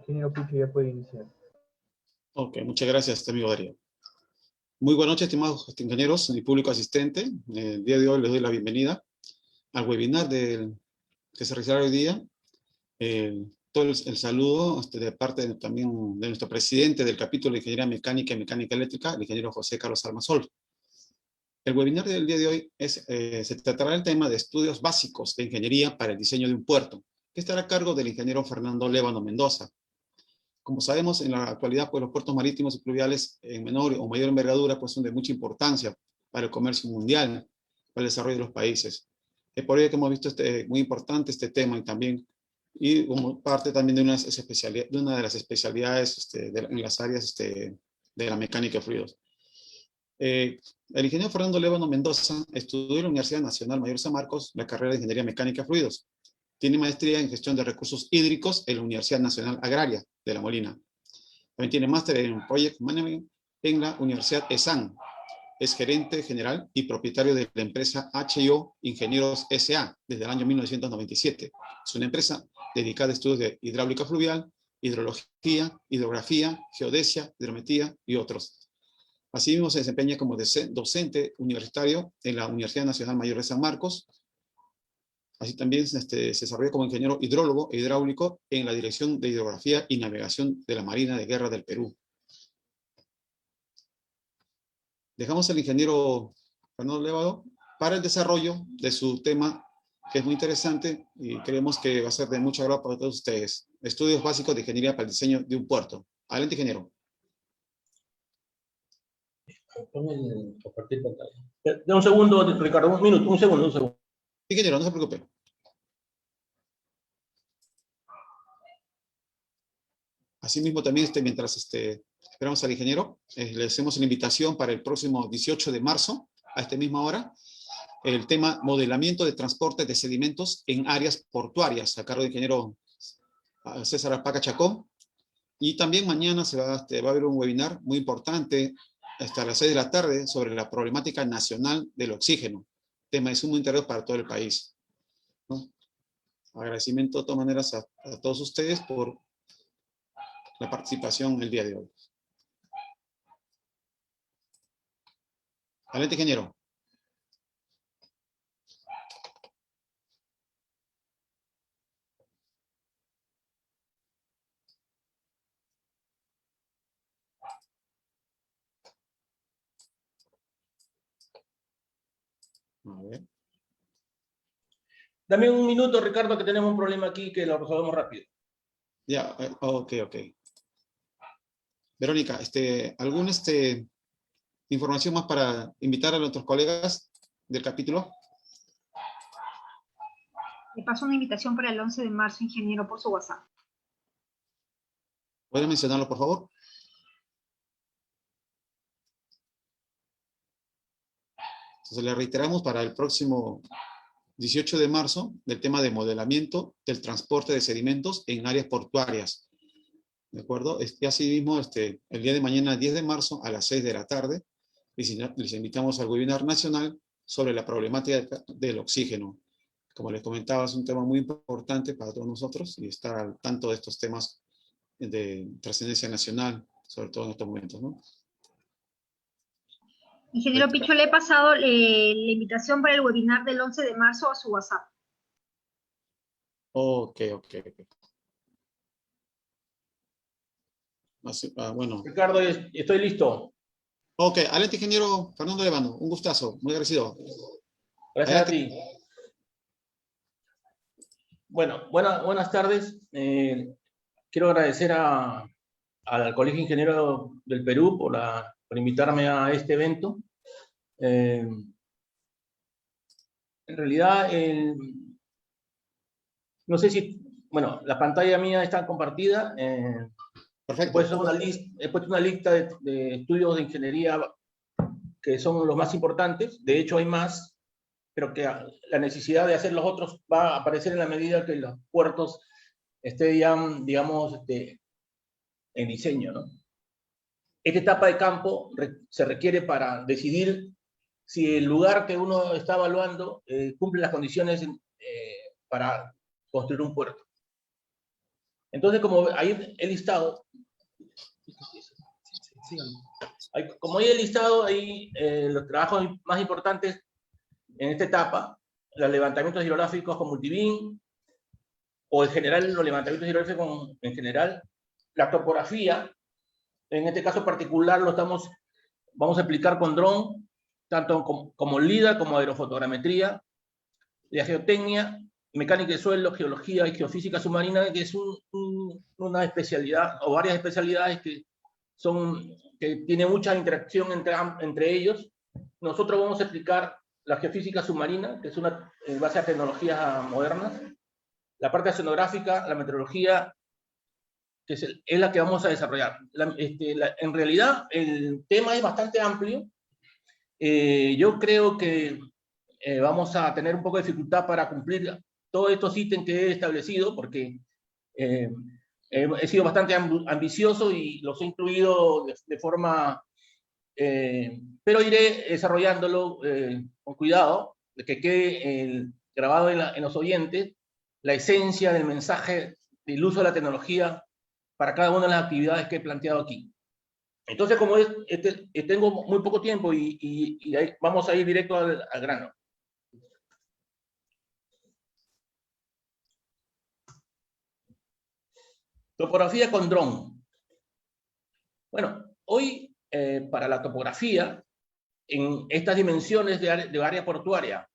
Ingeniero Picho ya puede iniciar. Ok, muchas gracias, amigo Darío. Muy buenas noches, estimados ingenieros y público asistente. El día de hoy les doy la bienvenida al webinar que se realizará hoy día. Todo el saludo de parte también de nuestro presidente del capítulo de Ingeniería Mecánica y Mecánica Eléctrica, el ingeniero José Carlos Almazol. El webinar del día de hoy se tratará del tema de estudios básicos de ingeniería para el diseño de un puerto, que estará a cargo del ingeniero Fernando Lévano Mendoza. Como sabemos, en la actualidad, pues, los puertos marítimos y fluviales en menor o mayor envergadura pues, son de mucha importancia para el comercio mundial, para el desarrollo de los países. Es por ello que hemos visto muy importante este tema y como parte también de una de las especialidades en las áreas de la mecánica de fluidos. El ingeniero Fernando Lévano Mendoza estudió en la Universidad Nacional Mayor San Marcos la carrera de Ingeniería Mecánica de Fluidos. Tiene maestría en Gestión de Recursos Hídricos en la Universidad Nacional Agraria de La Molina. También tiene máster en Project Management en la Universidad ESAN. Es gerente general y propietario de la empresa HIO Ingenieros S.A. desde el año 1997. Es una empresa dedicada a estudios de hidráulica fluvial, hidrología, hidrografía, geodesia, hidrometría y otros. Asimismo, se desempeña como docente universitario en la Universidad Nacional Mayor de San Marcos. Así también se desarrolla como ingeniero hidrólogo e hidráulico en la Dirección de Hidrografía y Navegación de la Marina de Guerra del Perú. Dejamos al ingeniero Fernando Lévano para el desarrollo de su tema, que es muy interesante y creemos que va a ser de mucho agrado para todos ustedes. Estudios básicos de ingeniería para el diseño de un puerto. Adelante, ingeniero. Compartir pantalla. Un segundo, Ricardo, un minuto, un segundo. Ingeniero, no se preocupe. Asimismo, también mientras esperamos al ingeniero, le hacemos la invitación para el próximo 18 de marzo, a esta misma hora, el tema modelamiento de transporte de sedimentos en áreas portuarias, a cargo del ingeniero César Alpaca Chacón. Y también mañana va a haber un webinar muy importante hasta las 6 de la tarde sobre la problemática nacional del oxígeno, tema de sumo interés para todo el país, ¿no? Agradecimiento de todas maneras a todos ustedes por la participación el día de hoy. Adelante, ingeniero. A ver. Dame un minuto, Ricardo, que tenemos un problema aquí que lo resolvemos rápido. Ya, ok. Verónica, ¿alguna información más para invitar a nuestros colegas del capítulo? Le paso una invitación para el 11 de marzo, ingeniero, por su WhatsApp. ¿Puede mencionarlo, por favor? Entonces le reiteramos para el próximo 18 de marzo del tema de modelamiento del transporte de sedimentos en áreas portuarias. ¿De acuerdo? Y así mismo, el día de mañana, 10 de marzo, a las 6 de la tarde, les invitamos al webinar nacional sobre la problemática del oxígeno. Como les comentaba, es un tema muy importante para todos nosotros y estar al tanto de estos temas de trascendencia nacional, sobre todo en estos momentos, ¿no? Ingeniero Picho, le he pasado la invitación para el webinar del 11 de marzo a su WhatsApp. Ok. Bueno. Ricardo, estoy listo. Ok, adelante, ingeniero Fernando Lévano. Un gustazo, muy agradecido. Gracias Adelante. a ti. Bueno, buenas tardes. Quiero agradecer al Colegio Ingeniero del Perú por invitarme a este evento. En realidad, no sé si, bueno, la pantalla mía está compartida. Perfecto. He puesto una lista de estudios de ingeniería que son los más importantes. De hecho, hay más, pero que la necesidad de hacer los otros va a aparecer en la medida que los puertos estén, digamos, en diseño, ¿no? Esta etapa de campo se requiere para decidir si el lugar que uno está evaluando cumple las condiciones para construir un puerto. Entonces, como ahí he listado, como ahí he listado ahí, los trabajos más importantes en esta etapa, los levantamientos hidrográficos con multibeam, o en general los levantamientos hidrográficos en general, la topografía, en este caso particular vamos a aplicar con dron, tanto como LIDAR, como aerofotogrametría, la geotecnia, mecánica de suelo, geología y geofísica submarina, que es una especialidad, o varias especialidades que tienen mucha interacción entre ellos. Nosotros vamos a explicar la geofísica submarina, que es en base a tecnologías modernas, la parte oceanográfica, la meteorología, que es la que vamos a desarrollar. En realidad, el tema es bastante amplio. Yo creo que vamos a tener un poco de dificultad para cumplir todos estos ítems que he establecido, porque he sido bastante ambicioso y los he incluido de forma... pero iré desarrollándolo con cuidado, de que quede grabado en los oyentes la esencia del mensaje del uso de la tecnología para cada una de las actividades que he planteado aquí. Entonces, como tengo muy poco tiempo y vamos a ir directo al grano. Topografía con dron. Bueno, hoy para la topografía, en estas dimensiones de área portuaria,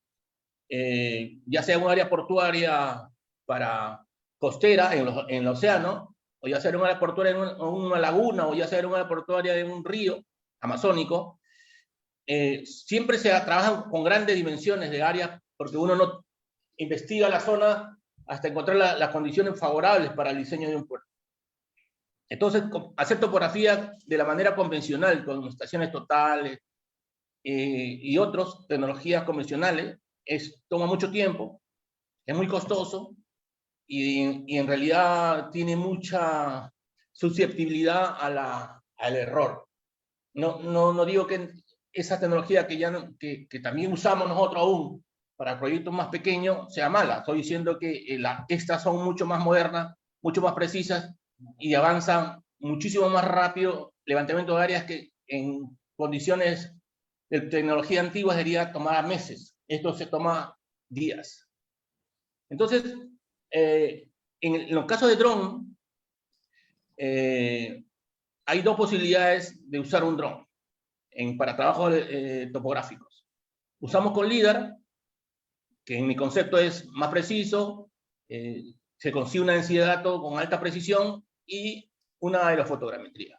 ya sea un área portuaria para costera en el océano, o ya sea un área portuaria en una laguna, o ya sea un área portuaria en un río amazónico, siempre se trabajan con grandes dimensiones de área, porque uno no investiga la zona hasta encontrar las condiciones favorables para el diseño de un puerto. Entonces, hacer topografía de la manera convencional, con estaciones totales y otras tecnologías convencionales, toma mucho tiempo, es muy costoso y en realidad tiene mucha susceptibilidad al error. No digo que esa tecnología que también usamos nosotros aún para proyectos más pequeños sea mala. Estoy diciendo que estas son mucho más modernas, mucho más precisas y avanzan muchísimo más rápido levantamiento de áreas que en condiciones de tecnología antigua debería tomar meses. Esto se toma días. Entonces, en los casos de dron, hay dos posibilidades de usar un dron para trabajos topográficos. Usamos con LIDAR, que en mi concepto es más preciso, se consigue una densidad de datos con alta precisión y una aerofotogrametría.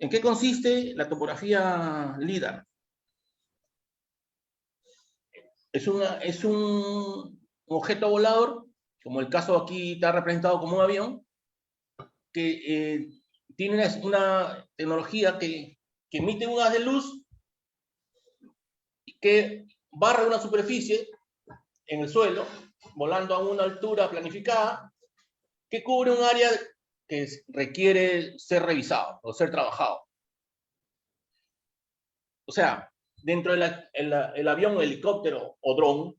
¿En qué consiste la topografía LIDAR? Es un objeto volador, como el caso aquí está representado como un avión, que tiene una tecnología que emite un haz de luz que barre una superficie en el suelo, volando a una altura planificada, que cubre un área que requiere ser revisado o ser trabajado. O sea, dentro del avión, helicóptero o dron,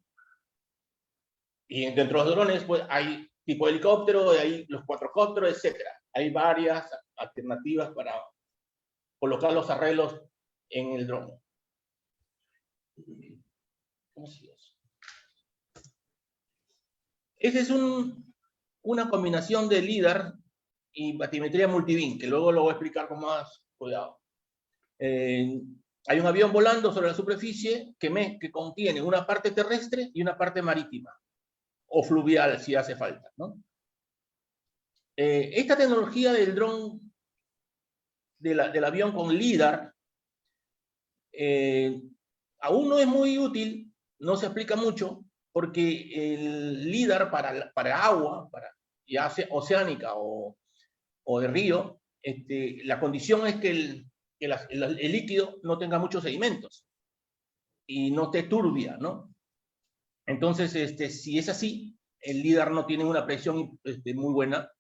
y dentro de los drones pues, hay tipo de helicóptero, hay los cuatrocópteros, etc. Hay varias alternativas para colocar los arreglos en el dron. ¿Cómo sigue eso? Esa es una combinación de LIDAR y batimetría multibeam, que luego lo voy a explicar con más cuidado. Hay un avión volando sobre la superficie que contiene una parte terrestre y una parte marítima, o fluvial si hace falta, ¿no? Esta tecnología del dron, del avión con LIDAR, aún no es muy útil, no se aplica mucho, porque el LIDAR para agua, ya sea oceánica o de río, la condición es que el líquido no tenga muchos sedimentos y no esté turbia, ¿no? Entonces, si es así, el LIDAR no tiene una presión muy buena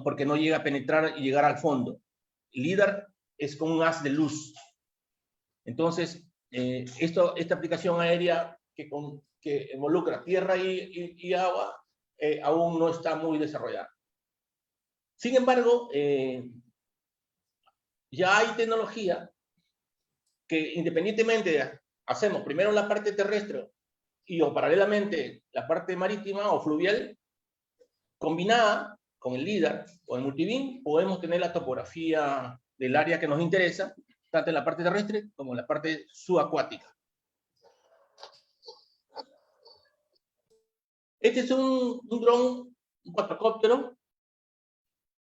porque no llega a penetrar y llegar al fondo. El LIDAR es como un haz de luz. Entonces, esta aplicación aérea que involucra tierra y agua aún no está muy desarrollada. Sin embargo, ya hay tecnología que independientemente hacemos primero la parte terrestre y o paralelamente la parte marítima o fluvial, combinada con el LIDAR o el multibeam, podemos tener la topografía del área que nos interesa, tanto en la parte terrestre como en la parte subacuática. Este es un dron, un cuatrocóptero.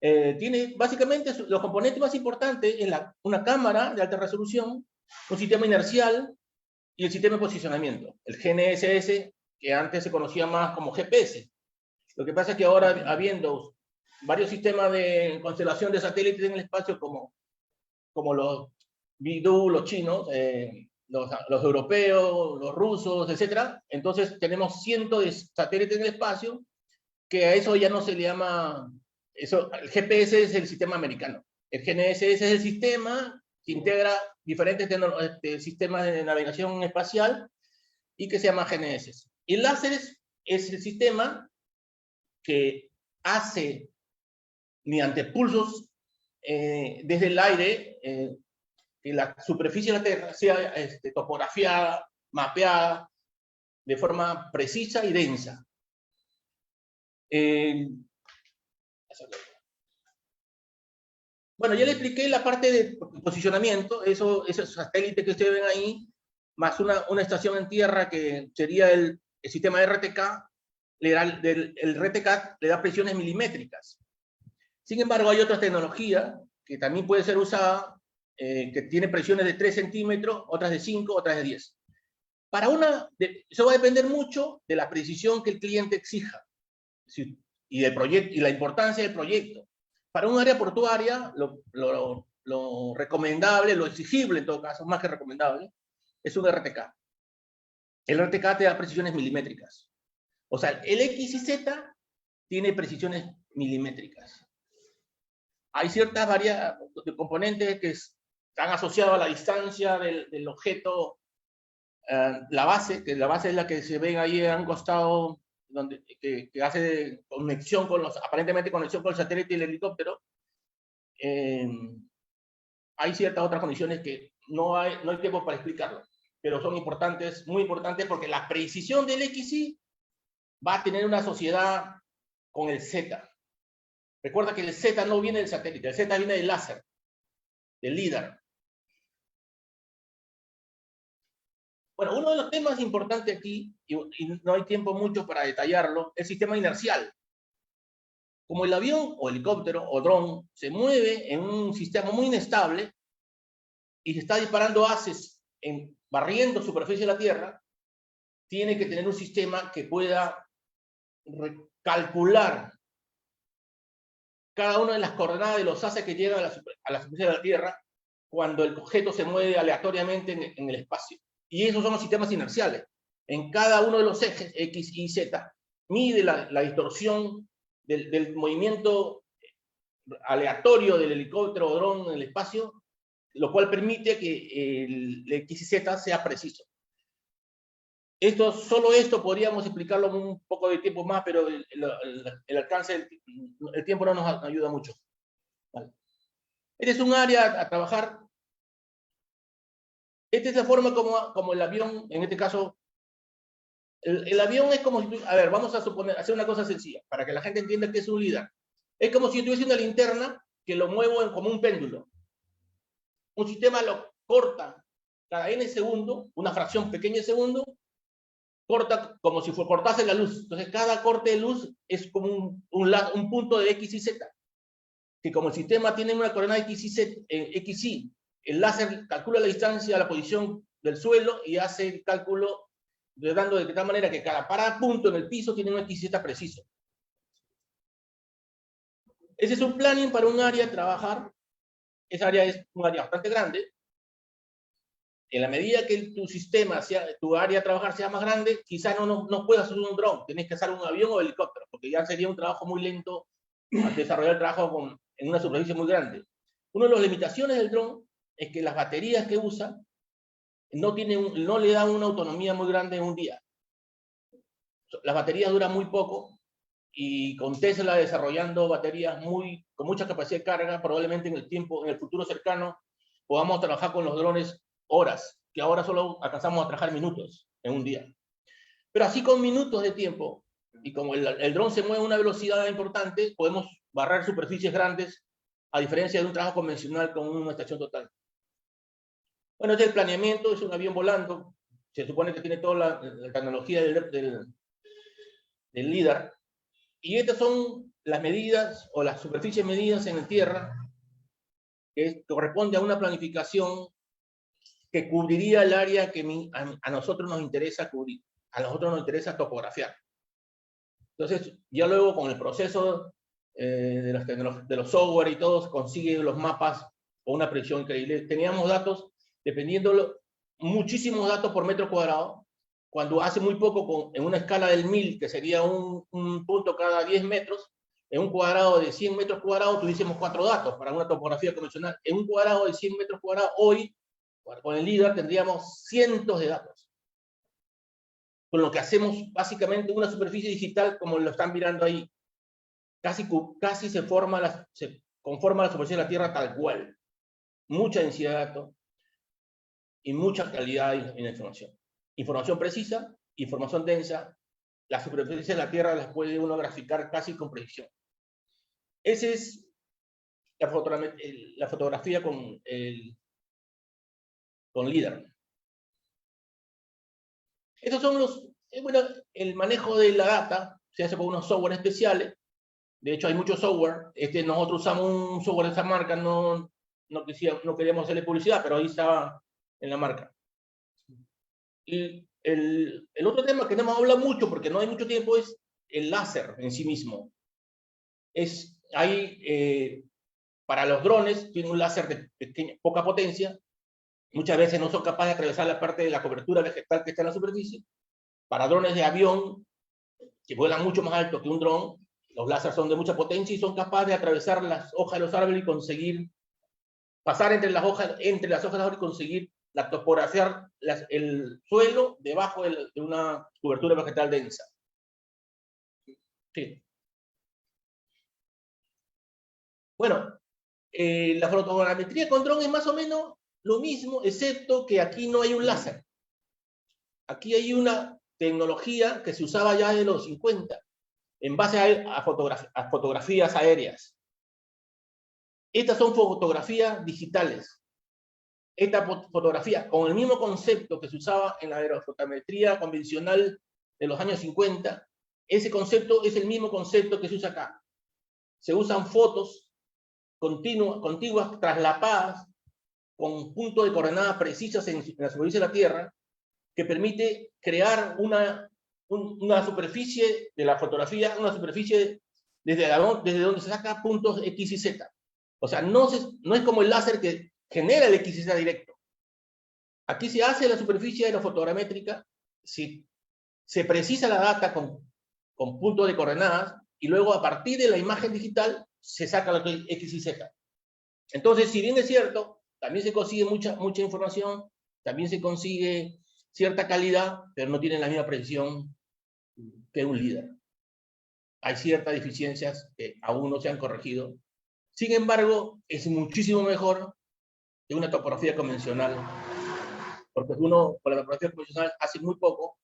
Tiene básicamente los componentes más importantes en una cámara de alta resolución, un sistema inercial y el sistema de posicionamiento, el GNSS, que antes se conocía más como GPS. Lo que pasa es que ahora, habiendo varios sistemas de constelación de satélites en el espacio, como los Bidu, los chinos, los europeos, los rusos, etc., entonces tenemos cientos de satélites en el espacio, que a eso ya no se le llama... Eso, el GPS es el sistema americano. El GNSS es el sistema que integra diferentes sistemas de navegación espacial y que se llama GNSS. Y el láser es el sistema que hace, mediante pulsos desde el aire, que la superficie de la Tierra sea topografiada, mapeada de forma precisa y densa. Bueno, ya le expliqué la parte de posicionamiento, esos satélites que ustedes ven ahí, más una estación en tierra que sería el sistema RTK, el RTK le da presiones milimétricas. Sin embargo, hay otra tecnología que también puede ser usada, que tiene presiones de 3 centímetros, otras de 5, otras de 10. Eso va a depender mucho de la precisión que el cliente exija y del proyecto, y la importancia del proyecto. Para un área portuaria, lo recomendable, lo exigible en todo caso, más que recomendable, es un RTK. El RTK te da precisiones milimétricas. O sea, el X y Z tiene precisiones milimétricas. Hay ciertas componentes que están asociados a la distancia del objeto, la base, que la base es la que se ven ahí a un costado, que hace conexión aparentemente conexión con el satélite y el helicóptero. Hay ciertas otras condiciones que no hay tiempo para explicarlo, pero son importantes, muy importantes, porque la precisión del XY va a tener una sociedad con el Z. Recuerda que el Z no viene del satélite, el Z viene del láser, del LIDAR. Bueno, uno de los temas importantes aquí, y no hay tiempo mucho para detallarlo, es el sistema inercial. Como el avión o helicóptero o dron se mueve en un sistema muy inestable y se está disparando haces barriendo superficie de la Tierra, tiene que tener un sistema que pueda calcular cada una de las coordenadas de los haces que llegan a la superficie de la Tierra cuando el objeto se mueve aleatoriamente en el espacio. Y esos son los sistemas inerciales. En cada uno de los ejes, X, Y, Z, mide la distorsión del movimiento aleatorio del helicóptero o dron en el espacio, lo cual permite que el X y Z sea preciso. Solo esto podríamos explicarlo en un poco de tiempo más, pero el alcance, el tiempo no nos ayuda mucho. Vale. Este es un área a trabajar. Esta es la forma como el avión, en este caso, el avión es como si a ver, vamos a hacer una cosa sencilla, para que la gente entienda que es un LIDAR. Es como si tuviese una linterna que lo muevo como un péndulo. Un sistema lo corta cada n segundo, una fracción pequeña de segundo, corta como si cortase la luz. Entonces, cada corte de luz es como un punto de X y Z. Que como el sistema tiene una coordenada X y Z, XY, el láser calcula la distancia a la posición del suelo y hace el cálculo dando de tal manera que cada punto en el piso tiene un X y Z preciso. Ese es un planning para un área a trabajar. Esa área es un área bastante grande. En la medida que tu área a trabajar sea más grande, quizás no puedas hacer un dron, tenés que hacer un avión o helicóptero, porque ya sería un trabajo muy lento al desarrollar el trabajo en una superficie muy grande. Una de las limitaciones del dron es que las baterías que usa no le dan una autonomía muy grande en un día. Las baterías duran muy poco y con Tesla desarrollando baterías con mucha capacidad de carga, probablemente en el futuro cercano, podamos trabajar con los drones horas, que ahora solo alcanzamos a trabajar minutos en un día. Pero así con minutos de tiempo, y como el dron se mueve a una velocidad importante, podemos barrer superficies grandes, a diferencia de un trabajo convencional con una estación total. Bueno, este es el planeamiento, es un avión volando, se supone que tiene toda la tecnología del LIDAR, y estas son las medidas, o las superficies medidas en tierra, que corresponde a una planificación que cubriría el área que a nosotros nos interesa cubrir, a nosotros nos interesa topografiar. Entonces, ya luego con el proceso de los software y todo, consigue los mapas con una precisión increíble. Teníamos datos, dependiendo, muchísimos datos por metro cuadrado, cuando hace muy poco, en una escala del 1000, que sería un punto cada 10 metros, en un cuadrado de 100 metros cuadrados tuviésemos 4 datos para una topografía convencional. En un cuadrado de 100 metros cuadrados, hoy, con el LIDAR, tendríamos cientos de datos. Con lo que hacemos básicamente una superficie digital, como lo están mirando ahí. Casi se conforma la superficie de la Tierra tal cual. Mucha densidad de datos y mucha calidad en la información. Información precisa, información densa. Las superficies de la Tierra las puede uno graficar casi con precisión. Esa es la fotografía con LIDAR. Estos son el manejo de la data se hace con unos software especiales. De hecho, hay muchos software. Nosotros usamos un software de esa marca, no queríamos hacerle publicidad, pero ahí estaba en la marca. Y el otro tema que no hemos hablado mucho, porque no hay mucho tiempo, es el láser en sí mismo. Para los drones, tiene un láser de poca potencia. Muchas veces no son capaces de atravesar la parte de la cobertura vegetal que está en la superficie. Para drones de avión, que vuelan mucho más alto que un dron, los láseres son de mucha potencia y son capaces de atravesar las hojas de los árboles y conseguir pasar entre las hojas de los árboles y conseguir topografiar el suelo debajo de una cobertura vegetal densa. Sí. Bueno, la fotogrametría con dron es más o menos lo mismo, excepto que aquí no hay un láser. Aquí hay una tecnología que se usaba ya en los 50, en base a fotografías aéreas. Estas son fotografías digitales. Esta fotografía, con el mismo concepto que se usaba en la aerofotometría convencional de los años 50, ese concepto es el mismo concepto que se usa acá. Se usan fotos contiguas, traslapadas, con puntos de coordenadas precisas en la superficie de la Tierra, que permite crear una superficie de la fotografía, una superficie desde donde se saca puntos X y Z. O sea, no es como el láser que genera el X y Z directo. Aquí se hace la superficie aerofotogramétrica, se precisa la data con puntos de coordenadas, y luego a partir de la imagen digital se saca la X y Z. Entonces, si bien es cierto, también se consigue mucha información, también se consigue cierta calidad, pero no tienen la misma precisión que un LIDAR. Hay ciertas deficiencias que aún no se han corregido. Sin embargo, es muchísimo mejor que una topografía convencional, porque uno con la topografía convencional hace muy poco,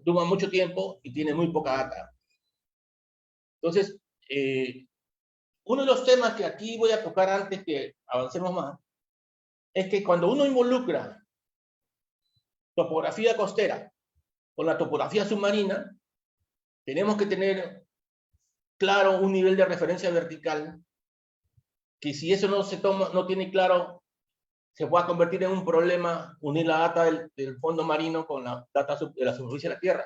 toma mucho tiempo y tiene muy poca data. Entonces, uno de los temas que aquí voy a tocar antes que avancemos más, es que cuando uno involucra topografía costera con la topografía submarina, tenemos que tener claro un nivel de referencia vertical, que si eso no tiene claro, se puede convertir en un problema unir la data del fondo marino con la data de la superficie de la Tierra.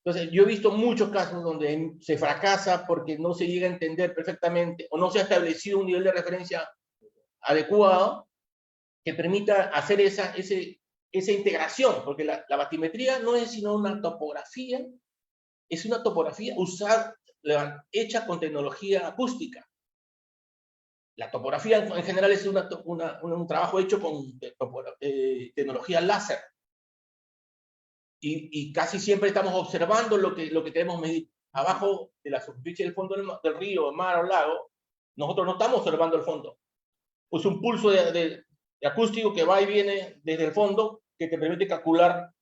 Entonces, yo he visto muchos casos donde se fracasa porque no se llega a entender perfectamente o no se ha establecido un nivel de referencia adecuado que permita hacer esa integración, porque la batimetría no es sino una topografía, es una topografía hecha con tecnología acústica. La topografía en general es un trabajo hecho con tecnología láser. Y casi siempre estamos observando lo que queremos medir. abajo de la superficie del fondo del río, mar o lago, nosotros no estamos observando el fondo. Es un pulso de acústico que va y viene desde el fondo que te permite calcular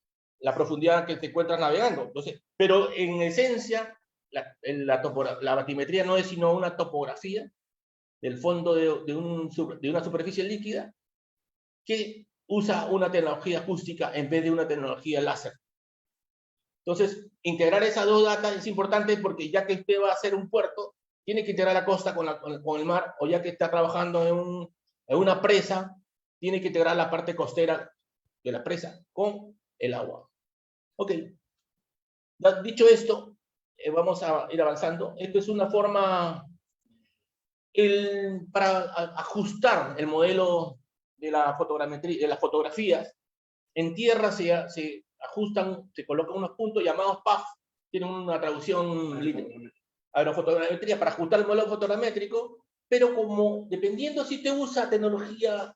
la profundidad que te encuentras navegando. Entonces, pero en esencia, la batimetría no es sino una topografía del fondo de una superficie líquida que usa una tecnología acústica en vez de una tecnología láser. Entonces, integrar esas dos datas es importante porque ya que usted va a hacer un puerto, tiene que integrar la costa con el mar, o ya que está trabajando en una presa, tiene que integrar la parte costera de la presa con el agua. Ok. Dicho esto, vamos a ir avanzando. Esto es una forma para ajustar el modelo de la fotogrametría, de las fotografías. En tierra se ajustan, se colocan unos puntos llamados PAF, tienen una traducción aerofotogrametría para ajustar el modelo fotogramétrico, pero como dependiendo si te usa tecnología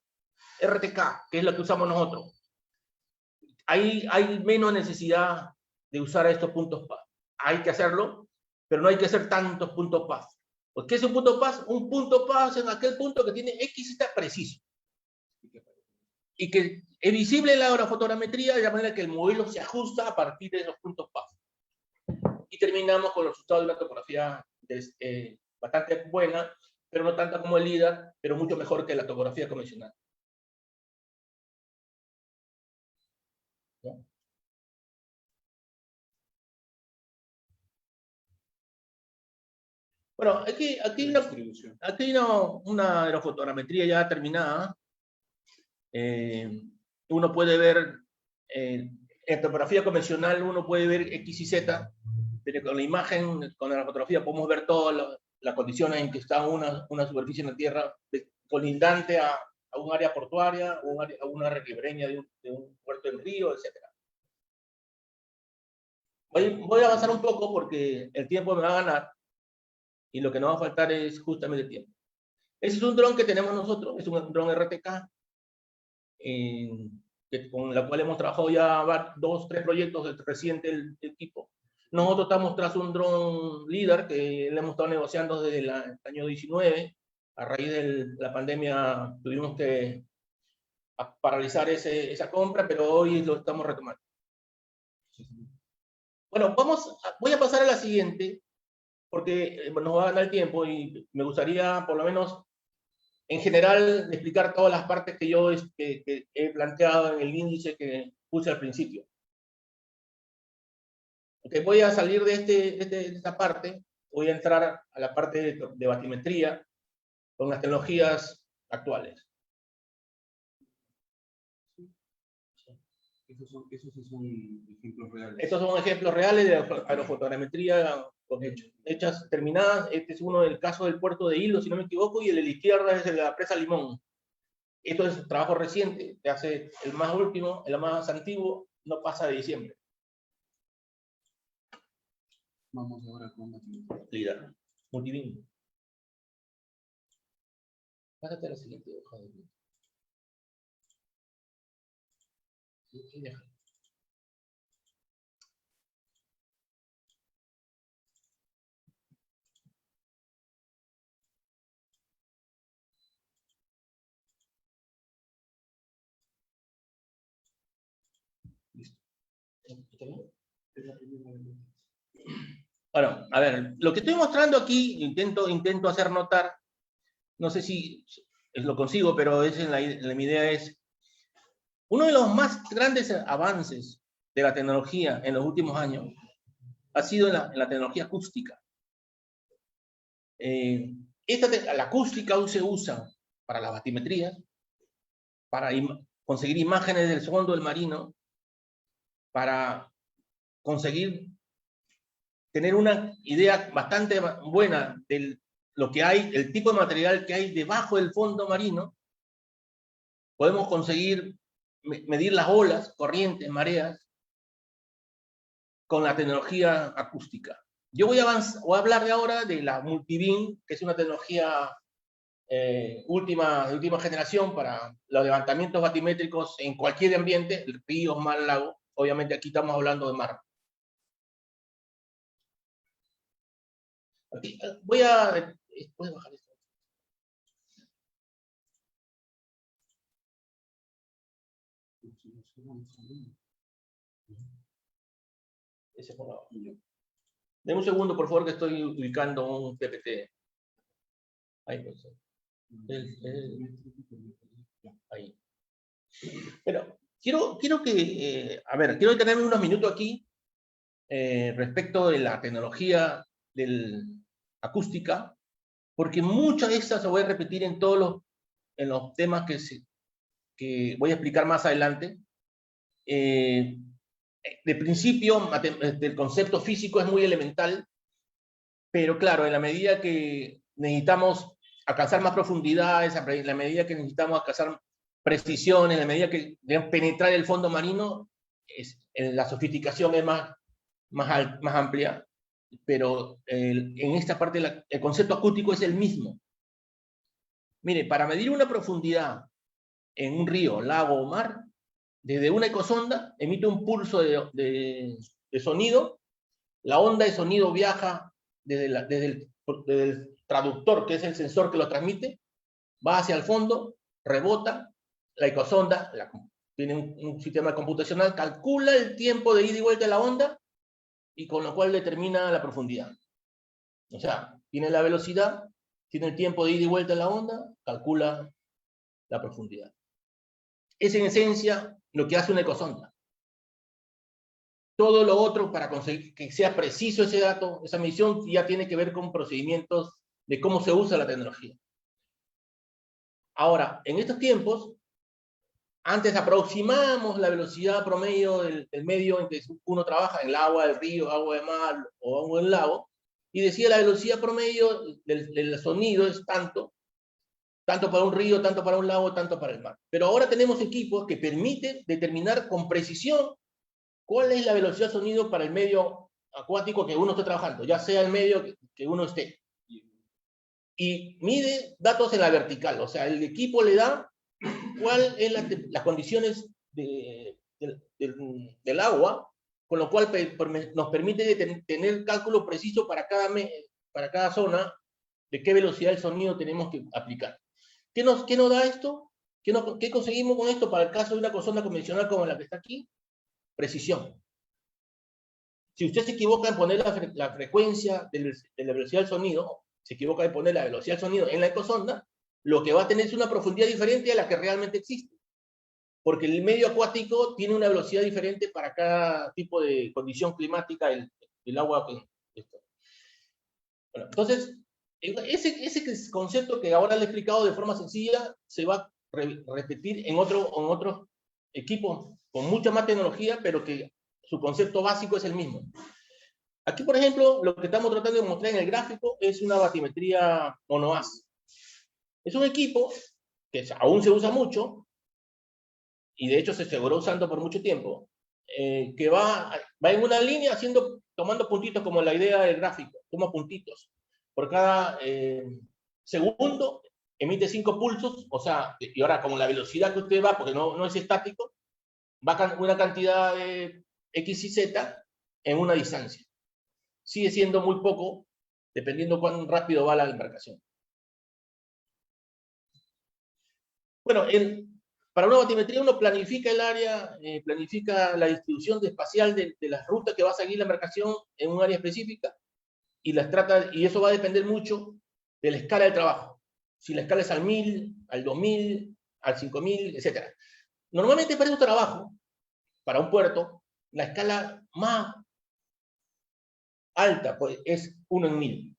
RTK, que es la que usamos nosotros, hay menos necesidad de usar estos puntos PAF. Hay que hacerlo, pero no hay que hacer tantos puntos PAF. Pues, ¿qué es un punto PAF? Un punto PAF es en aquel punto que tiene X está preciso y que es visible en la aerofotogrametría de la manera que el modelo se ajusta a partir de esos puntos PAF. Y terminamos con los resultados de una topografía bastante buena, pero no tanta como el LIDAR, pero mucho mejor que la topografía convencional. ¿No? Bueno, aquí hay una aerofotogrametría ya terminada. Uno puede ver, en topografía convencional uno puede ver X y Z, pero con la imagen, con la fotografía podemos ver todas las condiciones en que está una superficie en la Tierra colindante a un área portuaria, a una área ribereña de un puerto del río, etc. Voy a avanzar un poco porque el tiempo me va a ganar y lo que nos va a faltar es justamente el tiempo. Ese es un dron que tenemos nosotros, es un dron RTK, con la cual hemos trabajado ya 2, 3 proyectos recientes del equipo. Nosotros estamos tras un dron LIDAR que le hemos estado negociando desde el año 19. A raíz de la pandemia tuvimos que paralizar esa compra, pero hoy lo estamos retomando. Bueno, voy a pasar a la siguiente, porque nos va a ganar el tiempo y me gustaría, por lo menos, en general, explicar todas las partes que yo que he planteado en el índice que puse al principio. Okay, voy a salir de esta parte, voy a entrar a la parte de batimetría con las tecnologías actuales. Esos son ejemplos reales. Estos son ejemplos reales de aerofotogrametría hechas, terminadas. Este es uno del caso del puerto de Hilo, si no me equivoco, y el de la izquierda es de la presa Limón. Esto es trabajo reciente, que hace el más último, el más antiguo, no pasa de diciembre. Vamos ahora con LIDAR, multibeam. Pásate a la siguiente hoja de vida. Listo. Bueno, a ver, lo que estoy mostrando aquí, intento hacer notar, no sé si lo consigo, pero mi idea es, uno de los más grandes avances de la tecnología en los últimos años ha sido en la tecnología acústica. La acústica se usa para las batimetrías, para conseguir imágenes del fondo del marino, para conseguir tener una idea bastante buena de lo que hay, el tipo de material que hay debajo del fondo marino. Podemos conseguir medir las olas, corrientes, mareas, con la tecnología acústica. Yo voy a hablar de ahora de la multibeam, que es una tecnología de última generación para los levantamientos batimétricos en cualquier ambiente, ríos, mar, lago. Obviamente aquí estamos hablando de mar. Aquí, voy a... ¿Puedes bajar esto? Ese por abajo. Deme un segundo, por favor, que estoy ubicando un PPT. Ahí, pues. Ahí. Pero quiero que, a ver, quiero detenerme unos minutos aquí respecto de la tecnología acústica, porque muchas de estas se voy a repetir en todos los temas que voy a explicar más adelante. De principio, el concepto físico es muy elemental, pero claro, en la medida que necesitamos alcanzar más profundidades, en la medida que necesitamos alcanzar precisión, en la medida que debemos penetrar el fondo marino, la sofisticación es más amplia, pero en esta parte el concepto acústico es el mismo. Mire, para medir una profundidad en un río, lago o mar, desde una ecosonda emite un pulso de sonido, la onda de sonido viaja desde el traductor, que es el sensor que lo transmite, va hacia el fondo, rebota, la ecosonda tiene un sistema computacional, calcula el tiempo de ida y vuelta de la onda, y con lo cual determina la profundidad. O sea, tiene la velocidad, tiene el tiempo de ida y vuelta de la onda, calcula la profundidad. Es en esencia lo que hace una ecosonda. Todo lo otro, para conseguir que sea preciso ese dato, esa medición, ya tiene que ver con procedimientos de cómo se usa la tecnología. Ahora, en estos tiempos, antes aproximamos la velocidad promedio del medio en que uno trabaja, en el agua del río, agua de mar o agua del lago, y decía la velocidad promedio del sonido es tanto para un río, tanto para un lago, tanto para el mar. Pero ahora tenemos equipos que permiten determinar con precisión cuál es la velocidad de sonido para el medio acuático que uno esté trabajando, ya sea el medio que uno esté. Y mide datos en la vertical, o sea, el equipo le da cuáles son las condiciones del agua, con lo cual nos permite tener cálculo preciso para cada zona de qué velocidad del sonido tenemos que aplicar. ¿Qué nos da esto? ¿Qué conseguimos con esto para el caso de una ecosonda convencional como la que está aquí? Precisión. Si usted se equivoca en poner la frecuencia de la velocidad del sonido, se equivoca en poner la velocidad del sonido en la ecosonda, lo que va a tener es una profundidad diferente a la que realmente existe. Porque el medio acuático tiene una velocidad diferente para cada tipo de condición climática del agua. Bueno, entonces, ese concepto que ahora le he explicado de forma sencilla se va a repetir en otros equipos con mucha más tecnología, pero que su concepto básico es el mismo. Aquí, por ejemplo, lo que estamos tratando de mostrar en el gráfico es una batimetría monohaz. Es un equipo que aún se usa mucho, y de hecho se seguirá usando por mucho tiempo, que va en una línea tomando puntitos como la idea del gráfico, toma puntitos. Por cada segundo emite 5 pulsos, o sea, y ahora como la velocidad que usted va, porque no es estático, va una cantidad de X y Z en una distancia. Sigue siendo muy poco, dependiendo cuán rápido va la embarcación. Bueno, para una batimetría uno planifica el área, planifica la distribución espacial de las rutas que va a seguir la embarcación en un área específica, y eso va a depender mucho de la escala de trabajo. Si la escala es al 1000, al 2000, al 5000, etc. Normalmente para un trabajo, para un puerto, la escala más alta pues, es 1 en 1000.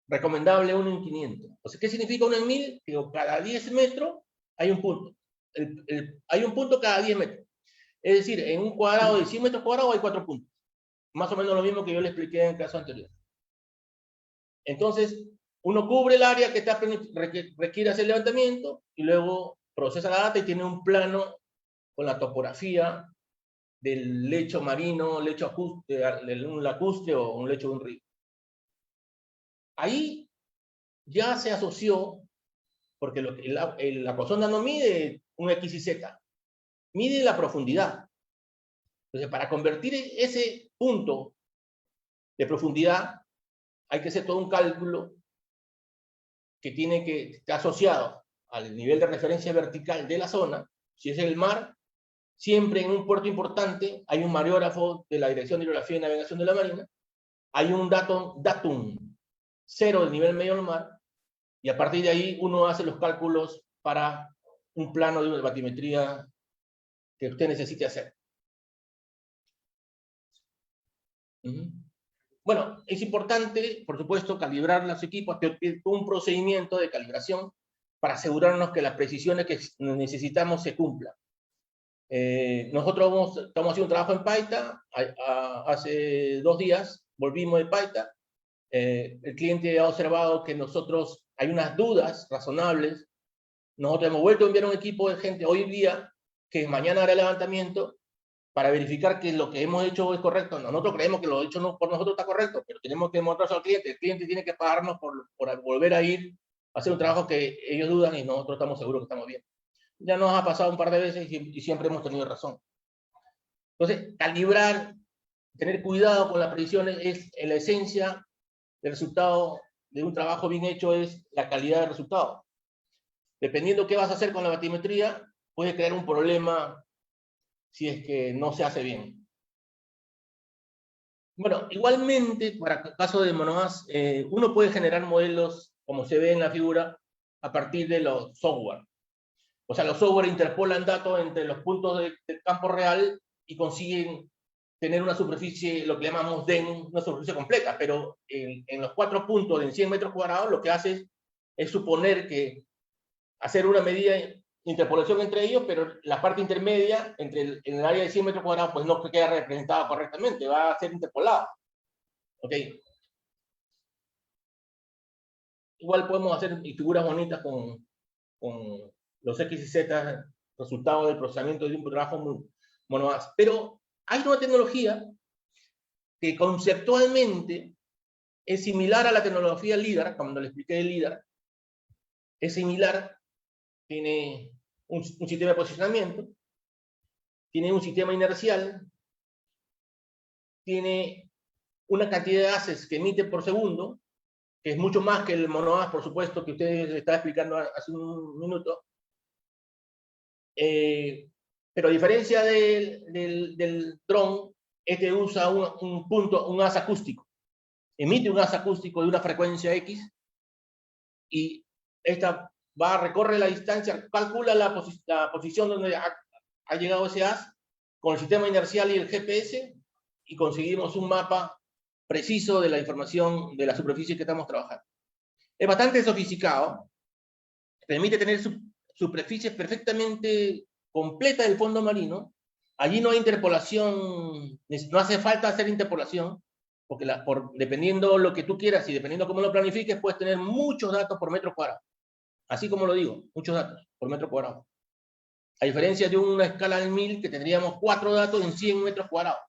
Recomendable 1 en 500. O sea, ¿qué significa 1 en 1000? Que cada 10 metros hay un punto. Hay un punto cada 10 metros. Es decir, en un cuadrado de 100 metros cuadrados hay 4 puntos. Más o menos lo mismo que yo le expliqué en el caso anterior. Entonces, uno cubre el área que requiere hacer levantamiento y luego procesa la data y tiene un plano con la topografía del lecho marino, un lacustre o un lecho de un río. Ahí ya se asoció, porque la ecosonda no mide un X y Z, mide la profundidad. Entonces, para convertir ese punto de profundidad, hay que hacer todo un cálculo que tiene que estar asociado al nivel de referencia vertical de la zona. Si es el mar, siempre en un puerto importante hay un mareógrafo de la Dirección de Hidrografía y Navegación de la Marina, hay un datum cero del nivel medio del mar, y a partir de ahí uno hace los cálculos para un plano de batimetría que usted necesite hacer. Bueno, es importante, por supuesto, calibrar los equipos, un procedimiento de calibración para asegurarnos que las precisiones que necesitamos se cumplan. Nosotros estamos haciendo un trabajo en Paita, hace 2 días volvimos de Paita, el cliente ha observado que nosotros hay unas dudas razonables, nosotros hemos vuelto a enviar un equipo de gente hoy día que mañana hará el levantamiento para verificar que lo que hemos hecho es correcto. Nosotros creemos que lo hecho por nosotros está correcto, pero tenemos que demostrarlo al cliente. El cliente tiene que pagarnos por volver a ir a hacer un trabajo que ellos dudan y nosotros estamos seguros que estamos bien. Ya nos ha pasado un par de veces y siempre hemos tenido razón. Entonces, calibrar, tener cuidado con las previsiones es en la esencia del resultado de un trabajo bien hecho, es la calidad del resultado. Dependiendo qué vas a hacer con la batimetría, puede crear un problema si es que no se hace bien. Bueno, igualmente, para el caso de Monoaz, uno puede generar modelos, como se ve en la figura, a partir de los software. O sea, los software interpolan datos entre los puntos del campo real y consiguen tener una superficie, lo que llamamos DEN, una superficie completa, pero en los 4 puntos en 100 metros cuadrados, lo que hace es suponer que hacer una medida interpolación entre ellos, pero la parte intermedia, en el área de 100 metros cuadrados, pues no queda representada correctamente, va a ser interpolada. ¿Ok? Igual podemos hacer figuras bonitas con los X y Z, resultados del procesamiento de un trabajo Monoaz. Pero hay una tecnología que conceptualmente es similar a la tecnología LIDAR, cuando le expliqué el LIDAR, es similar, tiene un sistema de posicionamiento, tiene un sistema inercial, tiene una cantidad de haces que emite por segundo, que es mucho más que el Monoaz, por supuesto, que usted estaba explicando hace un minuto. Pero a diferencia del dron, este usa un haz acústico. Emite un haz acústico de una frecuencia X, y esta recorre la distancia, calcula la posición donde ha llegado ese haz con el sistema inercial y el GPS, y conseguimos un mapa preciso de la información de la superficie que estamos trabajando. Es bastante sofisticado, permite tener superficies perfectamente completas del fondo marino. Allí no hay interpolación, no hace falta hacer interpolación, porque dependiendo lo que tú quieras y dependiendo cómo lo planifiques, puedes tener muchos datos por metro cuadrado. Así como lo digo, muchos datos por metro cuadrado. A diferencia de una escala de 1000, que tendríamos 4 datos en 100 metros cuadrados.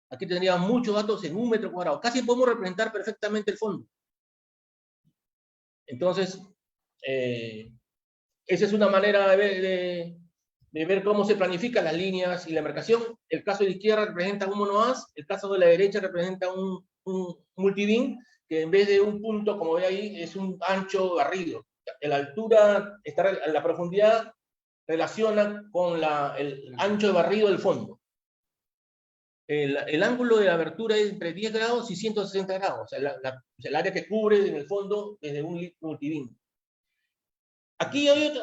Aquí tendríamos muchos datos en 1 metro cuadrado. Casi podemos representar perfectamente el fondo. Entonces, esa es una manera de ver cómo se planifican las líneas y la marcación. El caso de la izquierda representa un monoaz, el caso de la derecha representa un multibeam, que en vez de un punto, como ve ahí, es un ancho barrido. La altura, la profundidad relaciona con el ancho de barrido del fondo. El ángulo de abertura es entre 10 grados y 160 grados, o sea, el área que cubre en el fondo desde un multibeam. Aquí hay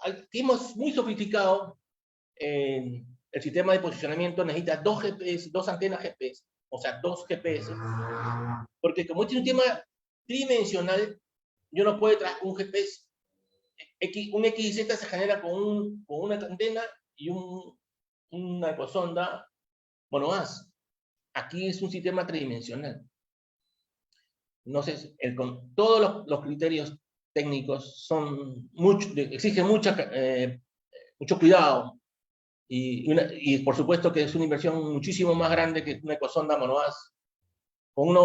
aquí hemos muy sofisticado. El sistema de posicionamiento necesita 2 GPS, 2 antenas GPS, o sea, 2 GPS, porque como este es un tema tridimensional, yo no puedo traer un GPS. Un XZ se genera con una antena y una ecosonda monoaz. Aquí es un sistema tridimensional. Entonces, todos los criterios técnicos exigen mucho cuidado, y por supuesto que es una inversión muchísimo más grande que una ecosonda monoaz. Con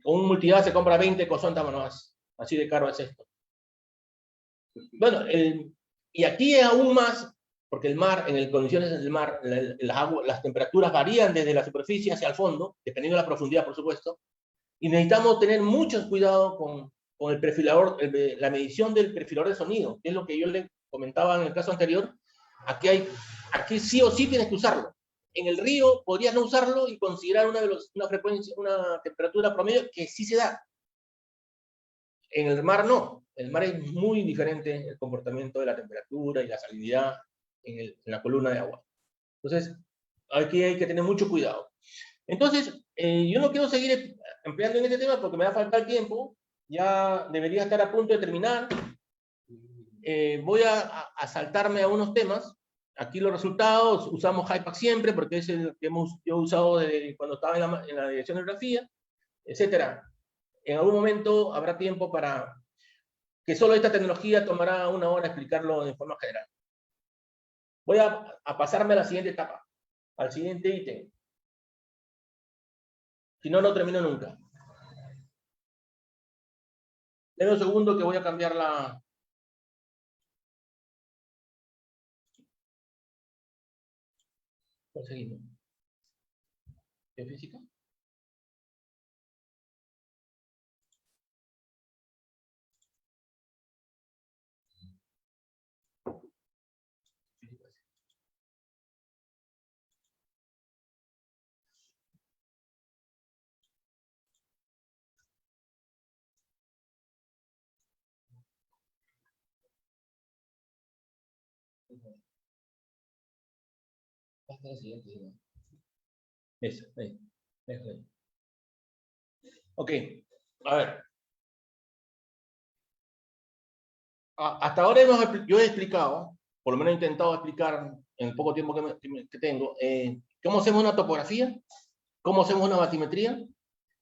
un multihaz se compra 20 ecosondas monoaz. Así de caro es esto. Bueno, y aquí es aún más, porque el mar, en las condiciones del mar, las temperaturas varían desde la superficie hacia el fondo, dependiendo de la profundidad, por supuesto. Y necesitamos tener mucho cuidado con el perfilador, la medición del perfilador de sonido, que es lo que yo le comentaba en el caso anterior. Aquí sí o sí tienes que usarlo. En el río podrías no usarlo y considerar una frecuencia, una temperatura promedio que sí se da. En el mar no. En el mar es muy diferente el comportamiento de la temperatura y la salinidad en la columna de agua. Entonces, aquí hay que tener mucho cuidado. Entonces, yo no quiero seguir empleando en este tema porque me va a faltar tiempo. Ya debería estar a punto de terminar. Voy a saltarme a unos temas. Aquí los resultados, usamos HYPACK siempre porque es el que yo he usado desde cuando estaba en la dirección de grafía, etc. En algún momento habrá tiempo para que solo esta tecnología tomará 1 hora explicarlo de forma general. Voy a pasarme a la siguiente etapa, al siguiente ítem. Si no, no termino nunca. Denme un segundo que voy a cambiar la... Conseguimos. ¿Qué física? Hasta la siguiente. Eso, ahí. Ok, a ver. Hasta ahora yo he explicado, por lo menos he intentado explicar en el poco tiempo que tengo, cómo hacemos una topografía, cómo hacemos una batimetría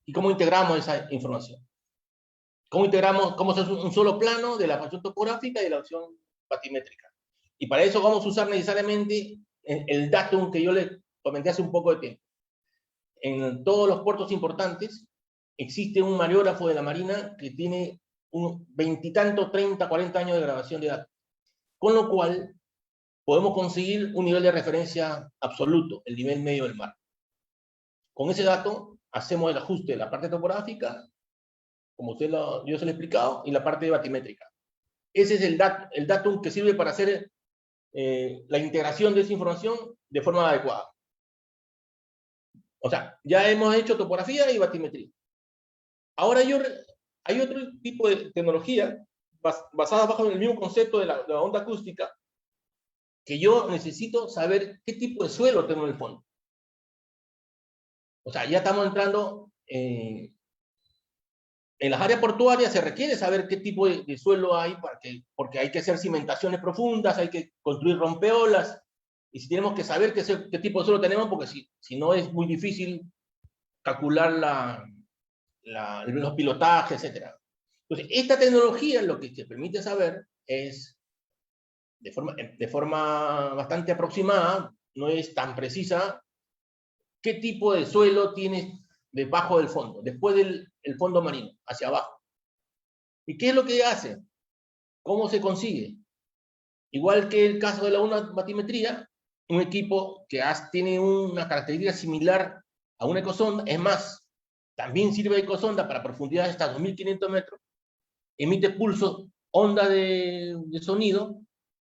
y cómo integramos esa información. Cómo integramos, cómo hacemos un solo plano de la función topográfica y de la opción batimétrica. Y para eso vamos a usar necesariamente el datum que yo les comenté hace un poco de tiempo. En todos los puertos importantes existe un mareógrafo de la Marina que tiene un 20 y tanto, 30, 40 años de grabación de datos. Con lo cual, podemos conseguir un nivel de referencia absoluto, el nivel medio del mar. Con ese dato, hacemos el ajuste de la parte topográfica, como yo se lo he explicado, y la parte batimétrica. Ese es el datum que sirve para hacer la integración de esa información de forma adecuada. O sea, ya hemos hecho topografía y batimetría. Ahora hay otro tipo de tecnología basada bajo el mismo concepto de la onda acústica, que yo necesito saber qué tipo de suelo tengo en el fondo. O sea, ya estamos entrando en las áreas portuarias, se requiere saber qué tipo de suelo hay, porque hay que hacer cimentaciones profundas, hay que construir rompeolas, y si tenemos que saber qué tipo de suelo tenemos, porque si no es muy difícil calcular los pilotajes, etc. Entonces, esta tecnología lo que te permite saber es, de forma bastante aproximada, no es tan precisa, qué tipo de suelo tienes debajo del fondo, después del fondo marino, hacia abajo. ¿Y qué es lo que hace? ¿Cómo se consigue? Igual que el caso de la batimetría, un equipo que tiene una característica similar a una ecosonda, es más, también sirve de ecosonda para profundidades hasta 2500 metros, emite pulso, onda de sonido,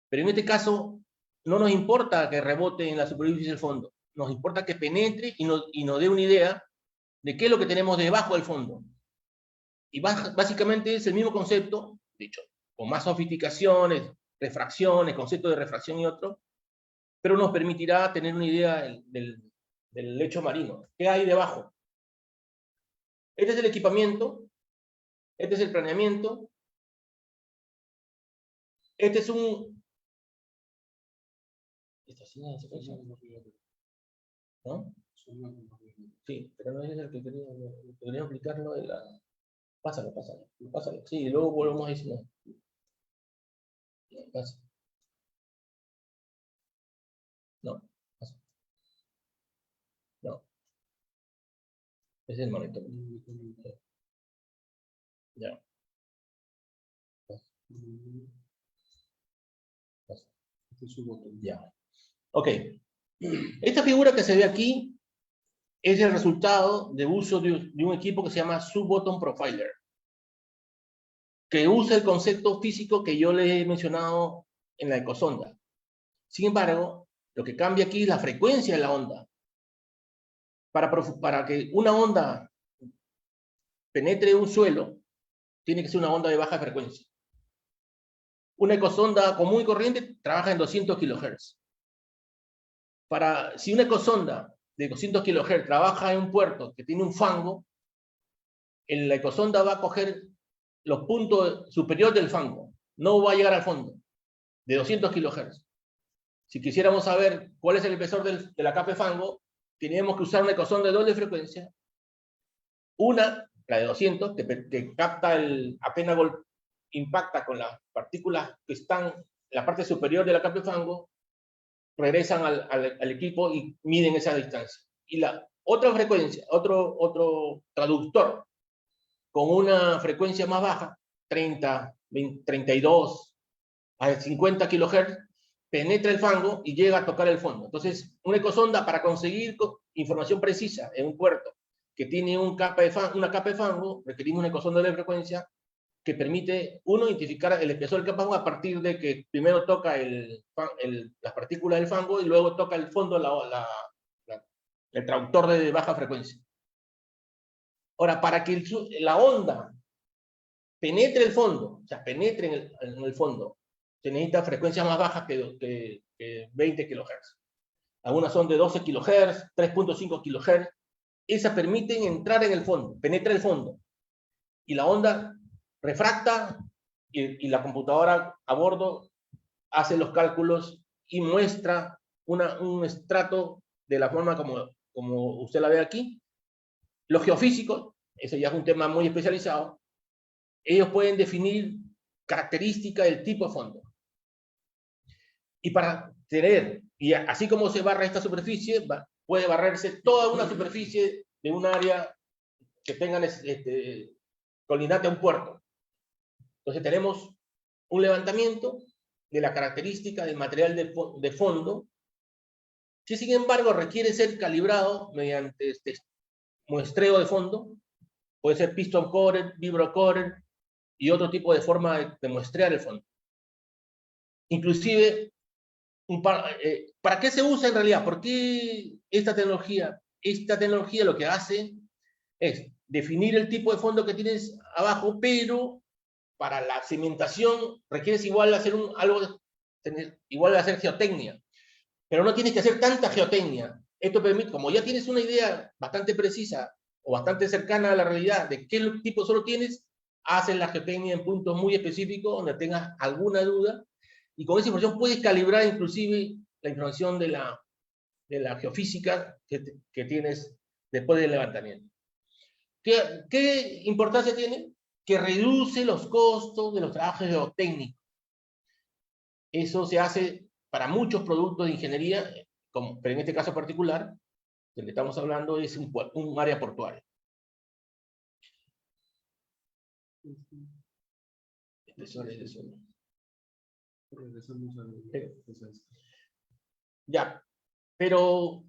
pero en este caso no nos importa que rebote en la superficie del fondo, nos importa que penetre y nos dé una idea de qué es lo que tenemos debajo del fondo. Y básicamente es el mismo concepto, de hecho, con más sofisticaciones, refracciones, concepto de refracción y otro, pero nos permitirá tener una idea del lecho marino. ¿Qué hay debajo? Este es el equipamiento, este es el planeamiento, este es un... ¿No? Sí, pero no es el que quería aplicarlo de la... Pásalo. Sí, y luego volvemos a decir no. Pasa. No, pasa. No. Ese es el monitor. Ya. Pasa. Ya. Ok. Esta figura que se ve aquí es el resultado de uso de un equipo que se llama Sub-Bottom Profiler, que usa el concepto físico que yo le he mencionado en la ecosonda. Sin embargo, lo que cambia aquí es la frecuencia de la onda. Para que una onda penetre un suelo, tiene que ser una onda de baja frecuencia. Una ecosonda común y corriente trabaja en 200 kHz. Si una ecosonda de 200 kHz trabaja en un puerto que tiene un fango, la ecosonda va a coger los puntos superiores del fango, no va a llegar al fondo, de 200 kHz. Si quisiéramos saber cuál es el espesor de la capa de fango, teníamos que usar una ecosonda de doble frecuencia. Una, la de 200, que capta apenas impacta con las partículas que están en la parte superior de la capa de fango, regresan al equipo y miden esa distancia. Y la otra frecuencia, otro traductor, con una frecuencia más baja, 30, 20, 32, a 50 kHz, penetra el fango y llega a tocar el fondo. Entonces, una ecosonda, para conseguir información precisa en un puerto que tiene una capa de fango, requerimos una ecosonda de frecuencia que permite, uno, identificar el espesor del fango a partir de que primero toca las partículas del fango y luego toca el fondo el traductor de baja frecuencia. Ahora, para que la onda penetre el fondo, o sea, penetre en el fondo, se necesita frecuencias más bajas que 20 kHz. Algunas son de 12 kHz, 3.5 kHz. Esas permiten entrar en el fondo, penetra el fondo. Y la onda refracta y la computadora a bordo hace los cálculos y muestra un estrato de la forma como usted la ve aquí. Los geofísicos, ese ya es un tema muy especializado, ellos pueden definir características del tipo de fondo. Y para tener, y así como se barra esta superficie, puede barrerse toda una superficie de un área que tengan colindante a un puerto. Entonces tenemos un levantamiento de la característica del material de fondo, que sin embargo requiere ser calibrado mediante muestreo de fondo. Puede ser piston corer, vibro corer y otro tipo de forma de muestrear el fondo. Inclusive, ¿para qué se usa en realidad? ¿Por qué esta tecnología? Esta tecnología lo que hace es definir el tipo de fondo que tienes abajo, pero para la cimentación requieres igual hacer igual hacer geotecnia. Pero no tienes que hacer tanta geotecnia. Esto permite, como ya tienes una idea bastante precisa o bastante cercana a la realidad de qué tipo de suelo tienes, haces la geotecnia en puntos muy específicos donde tengas alguna duda y con esa información puedes calibrar inclusive la información de la geofísica que tienes después del levantamiento. ¿Qué importancia tiene? Que reduce los costos de los trabajos geotécnicos. Eso se hace para muchos productos de ingeniería, pero en este caso particular, del que estamos hablando es un área portuaria. Regresamos al... Ya, pero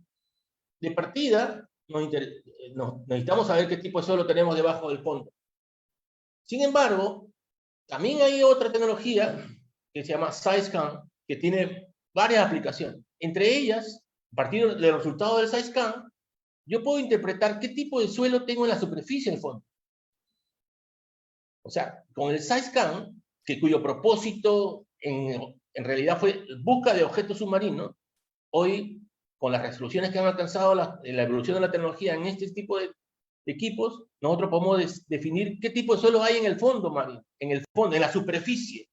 de partida necesitamos saber qué tipo de suelo tenemos debajo del fondo. Sin embargo, también hay otra tecnología que se llama SizeScan, que tiene varias aplicaciones. Entre ellas, a partir del resultado del SizeScan, yo puedo interpretar qué tipo de suelo tengo en la superficie del fondo. O sea, con el SizeScan, cuyo propósito en realidad fue busca de objetos submarinos, hoy, con las resoluciones que han alcanzado la evolución de la tecnología en este tipo de equipos, nosotros podemos definir qué tipo de suelo hay en el fondo marino, en la superficie.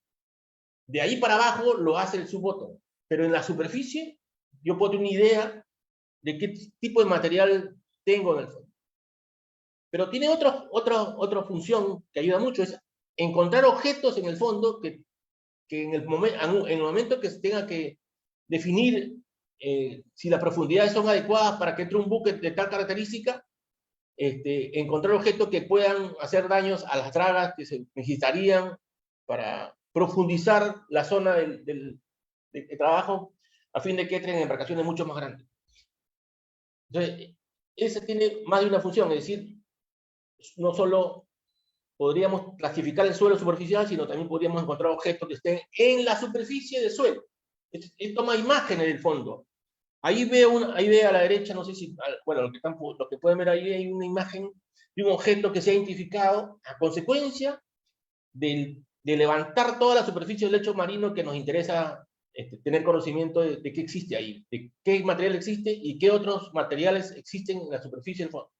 De ahí para abajo lo hace el Sub-Bottom. Pero en la superficie, yo puedo tener una idea de qué tipo de material tengo en el fondo. Pero tiene otra función que ayuda mucho, es encontrar objetos en el fondo que en el momento que se tenga que definir si las profundidades son adecuadas para que entre un buque de tal característica, encontrar objetos que puedan hacer daños a las dragas que se necesitarían para profundizar la zona de trabajo a fin de que entren en embarcaciones mucho más grandes. Entonces, ese tiene más de una función, es decir, no solo podríamos clasificar el suelo superficial, sino también podríamos encontrar objetos que estén en la superficie del suelo. Toma imágenes del fondo. Ahí ve a la derecha, no sé si, bueno, lo que pueden ver ahí hay una imagen de un objeto que se ha identificado a consecuencia de levantar toda la superficie del lecho marino, que nos interesa tener conocimiento de qué existe ahí, de qué material existe y qué otros materiales existen en la superficie del fondo.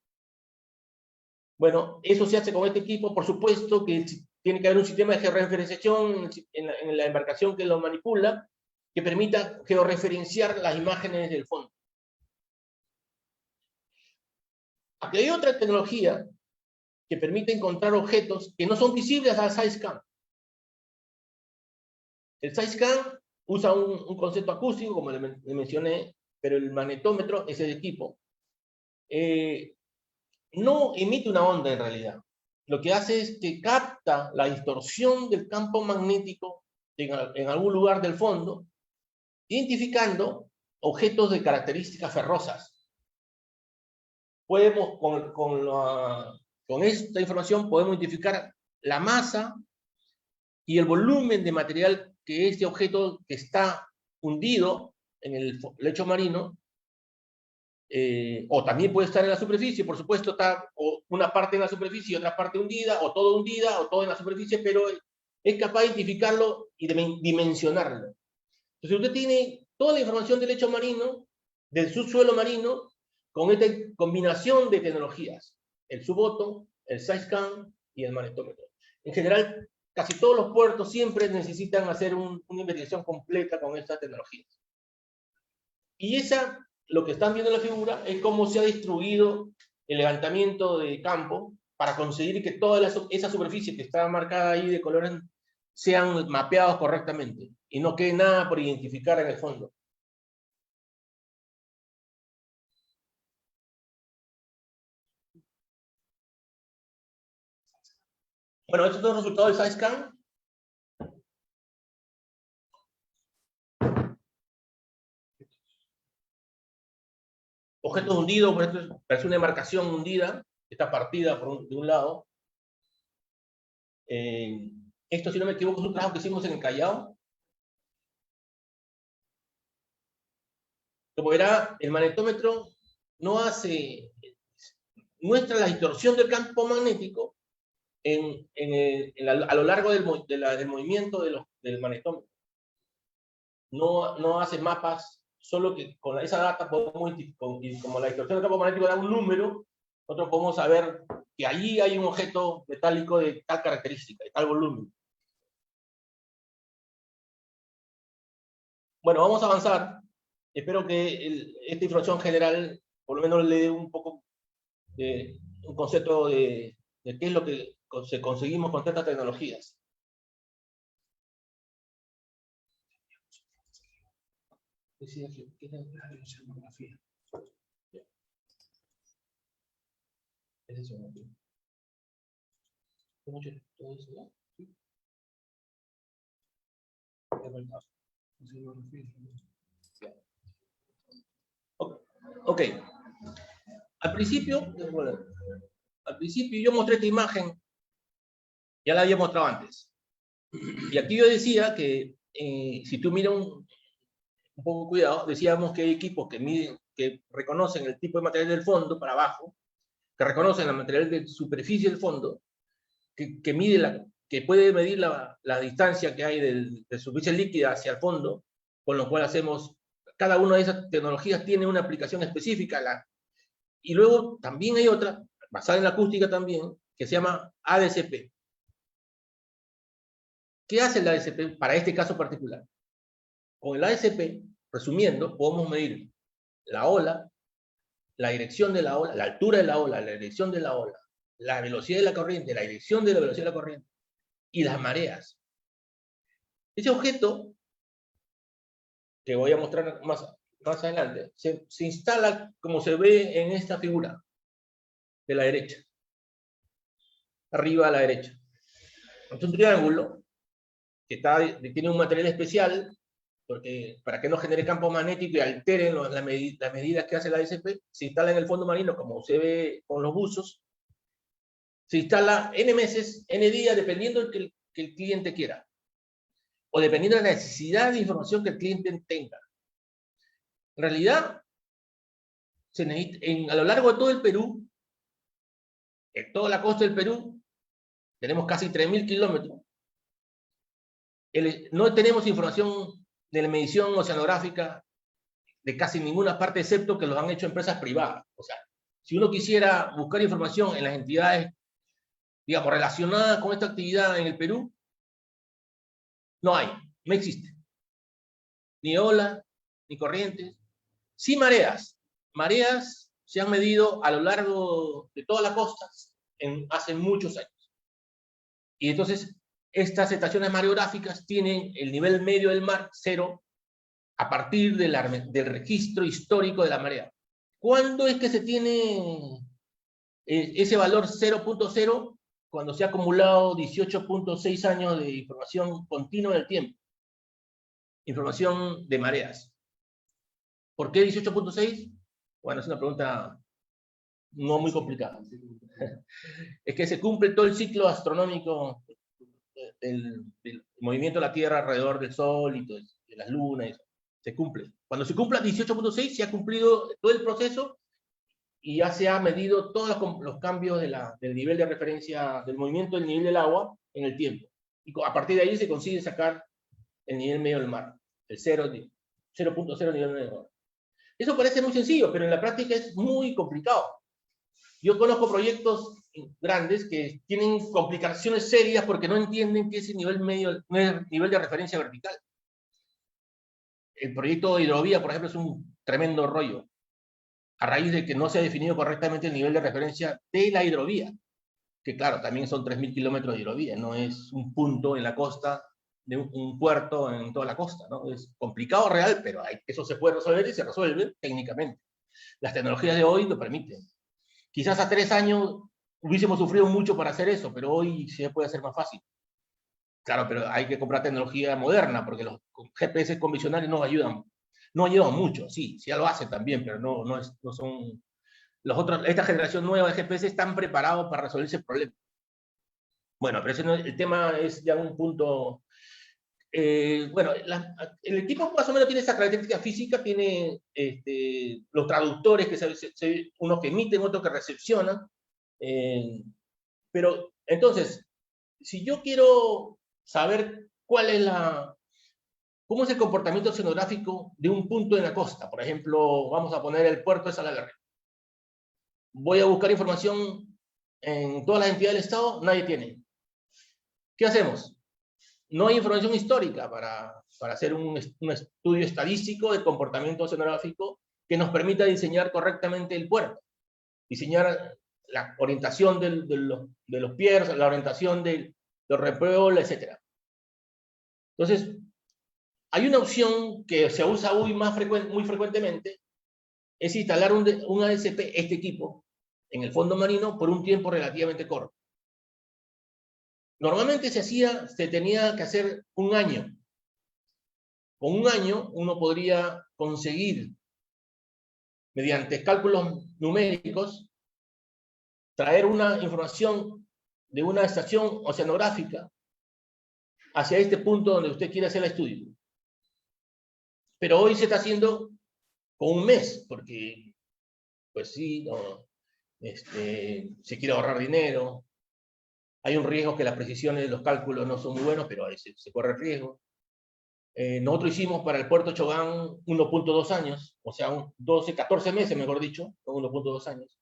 Bueno, eso se hace con este equipo. Por supuesto que tiene que haber un sistema de georreferenciación en la embarcación que lo manipula, que permita georreferenciar las imágenes del fondo. Aquí hay otra tecnología que permite encontrar objetos que no son visibles al SideScan. El SideScan usa un concepto acústico, como le mencioné, pero el magnetómetro, ese equipo, no emite una onda en realidad. Lo que hace es que capta la distorsión del campo magnético en algún lugar del fondo, identificando objetos de características ferrosas. Podemos, con esta información, podemos identificar la masa y el volumen de material que este objeto que está hundido en el lecho marino, o también puede estar en la superficie, por supuesto, está una parte en la superficie y otra parte hundida, o todo en la superficie, pero es capaz de identificarlo y de dimensionarlo. Entonces usted tiene toda la información del lecho marino, del subsuelo marino, con esta combinación de tecnologías, el suboto, el SideScan y el magnetómetro. En general, casi todos los puertos siempre necesitan hacer una investigación completa con estas tecnologías. Y lo que están viendo en la figura es cómo se ha distribuido el levantamiento de campo para conseguir que toda esa superficie que está marcada ahí de colores sean mapeados correctamente y no quede nada por identificar en el fondo. Bueno, estos son los resultados del SideScan. Objetos hundidos, por ejemplo, parece una embarcación hundida, está partida de un lado. Esto, si no me equivoco, es un trabajo que hicimos en el Callao. Como verá, el magnetómetro muestra la distorsión del campo magnético a lo largo del movimiento del magnetómetro. No hace mapas, solo que con esa data podemos, y como la distorsión del campo magnético da un número, nosotros podemos saber que allí hay un objeto metálico de tal característica, de tal volumen. Bueno, vamos a avanzar. Espero que esta información general, por lo menos, le dé un poco de un concepto de qué es lo que conseguimos con estas tecnologías. ¿Qué es la oceanografía? Es eso, ¿no? ¿Cómo yo todo eso, no? Sí. Ok. Al principio yo mostré esta imagen, ya la había mostrado antes. Y aquí yo decía que si tú miras un poco cuidado, decíamos que hay equipos que reconocen el tipo de material del fondo para abajo, que reconocen el material de superficie del fondo, que puede medir la distancia que hay de superficie líquida hacia el fondo, con lo cual cada una de esas tecnologías tiene una aplicación específica. Y luego también hay otra, basada en la acústica también, que se llama ADCP. ¿Qué hace el ADCP para este caso particular? Con el ADCP, resumiendo, podemos medir la ola, la dirección de la ola, la altura de la ola, la dirección de la ola, la velocidad de la corriente, la dirección de la velocidad de la corriente y las mareas. Ese objeto, que voy a mostrar más adelante, se instala como se ve en esta figura de la derecha, arriba a la derecha. Es un triángulo que tiene un material especial, porque para que no genere campo magnético y alteren las medidas que hace la ASP, se instala en el fondo marino, como se ve con los buzos, se instala N meses, N días, dependiendo del que el cliente quiera, o dependiendo de la necesidad de información que el cliente tenga. En realidad, se necesita, a lo largo de todo el Perú, en toda la costa del Perú, tenemos casi 3.000 kilómetros. No tenemos información de la medición oceanográfica de casi ninguna parte, excepto que lo han hecho empresas privadas. O sea, si uno quisiera buscar información en las entidades, digamos, relacionadas con esta actividad en el Perú, no hay, no existe. Ni olas, ni corrientes. Sí mareas. Mareas se han medido a lo largo de toda la costa hace muchos años. Y entonces, estas estaciones mareográficas tienen el nivel medio del mar cero a partir del registro histórico de la marea. ¿Cuándo es que se tiene ese valor 0.0? Cuando se ha acumulado 18.6 años de información continua en el tiempo. Información de mareas. ¿Por qué 18.6? Bueno, es una pregunta no muy complicada. Es que se cumple todo el ciclo astronómico del movimiento de la Tierra alrededor del Sol y de las lunas. Eso. Se cumple. Cuando se cumpla 18.6, se ha cumplido todo el proceso y ya se ha medido todos los cambios del nivel de referencia, del movimiento del nivel del agua en el tiempo. Y a partir de ahí se consigue sacar el nivel medio del mar, el 0.0 nivel medio del mar. Eso parece muy sencillo, pero en la práctica es muy complicado. Yo conozco proyectos grandes que tienen complicaciones serias porque no entienden que ese nivel medio no es nivel de referencia vertical. El proyecto de hidrovía, por ejemplo, es un tremendo rollo, a raíz de que no se ha definido correctamente el nivel de referencia de la hidrovía, que claro, también son 3.000 kilómetros de hidrovía, no es un punto en la costa de un puerto en toda la costa, ¿no? Es complicado real, pero eso se puede resolver y se resuelve técnicamente. Las tecnologías de hoy lo permiten. Quizás a 3 años hubiésemos sufrido mucho para hacer eso, pero hoy se puede hacer más fácil. Claro, pero hay que comprar tecnología moderna, porque los GPS convencionales no ayudan. No ayudan mucho, sí, ya lo hacen también, pero no son... Esta generación nueva de GPS están preparados para resolver ese problema. Bueno, pero el tema es ya un punto... bueno, el equipo más o menos tiene esa característica física, tiene los traductores, unos que emiten, otros que recepcionan. Pero, entonces, si yo quiero saber cómo es el comportamiento oceanográfico de un punto en la costa, por ejemplo, vamos a poner el puerto de Salaverry. Voy a buscar información en todas las entidades del Estado, nadie tiene. ¿Qué hacemos? No hay información histórica para hacer un estudio estadístico del comportamiento oceanográfico que nos permita diseñar correctamente el puerto, diseñar la orientación de los piers, la orientación de los repioles, etc. Entonces, hay una opción que se usa hoy muy frecuentemente, es instalar un ASP, este equipo, en el fondo marino por un tiempo relativamente corto. Normalmente se tenía que hacer un año. Con un año uno podría conseguir, mediante cálculos numéricos, traer una información de una estación oceanográfica hacia este punto donde usted quiere hacer el estudio. Pero hoy se está haciendo con un mes, porque, pues sí, se quiere ahorrar dinero. Hay un riesgo que las precisiones de los cálculos no son muy buenos, pero ahí se corre el riesgo. Nosotros hicimos para el puerto Chogán 1.2 años, o sea, 14 meses, mejor dicho, 1.2 años.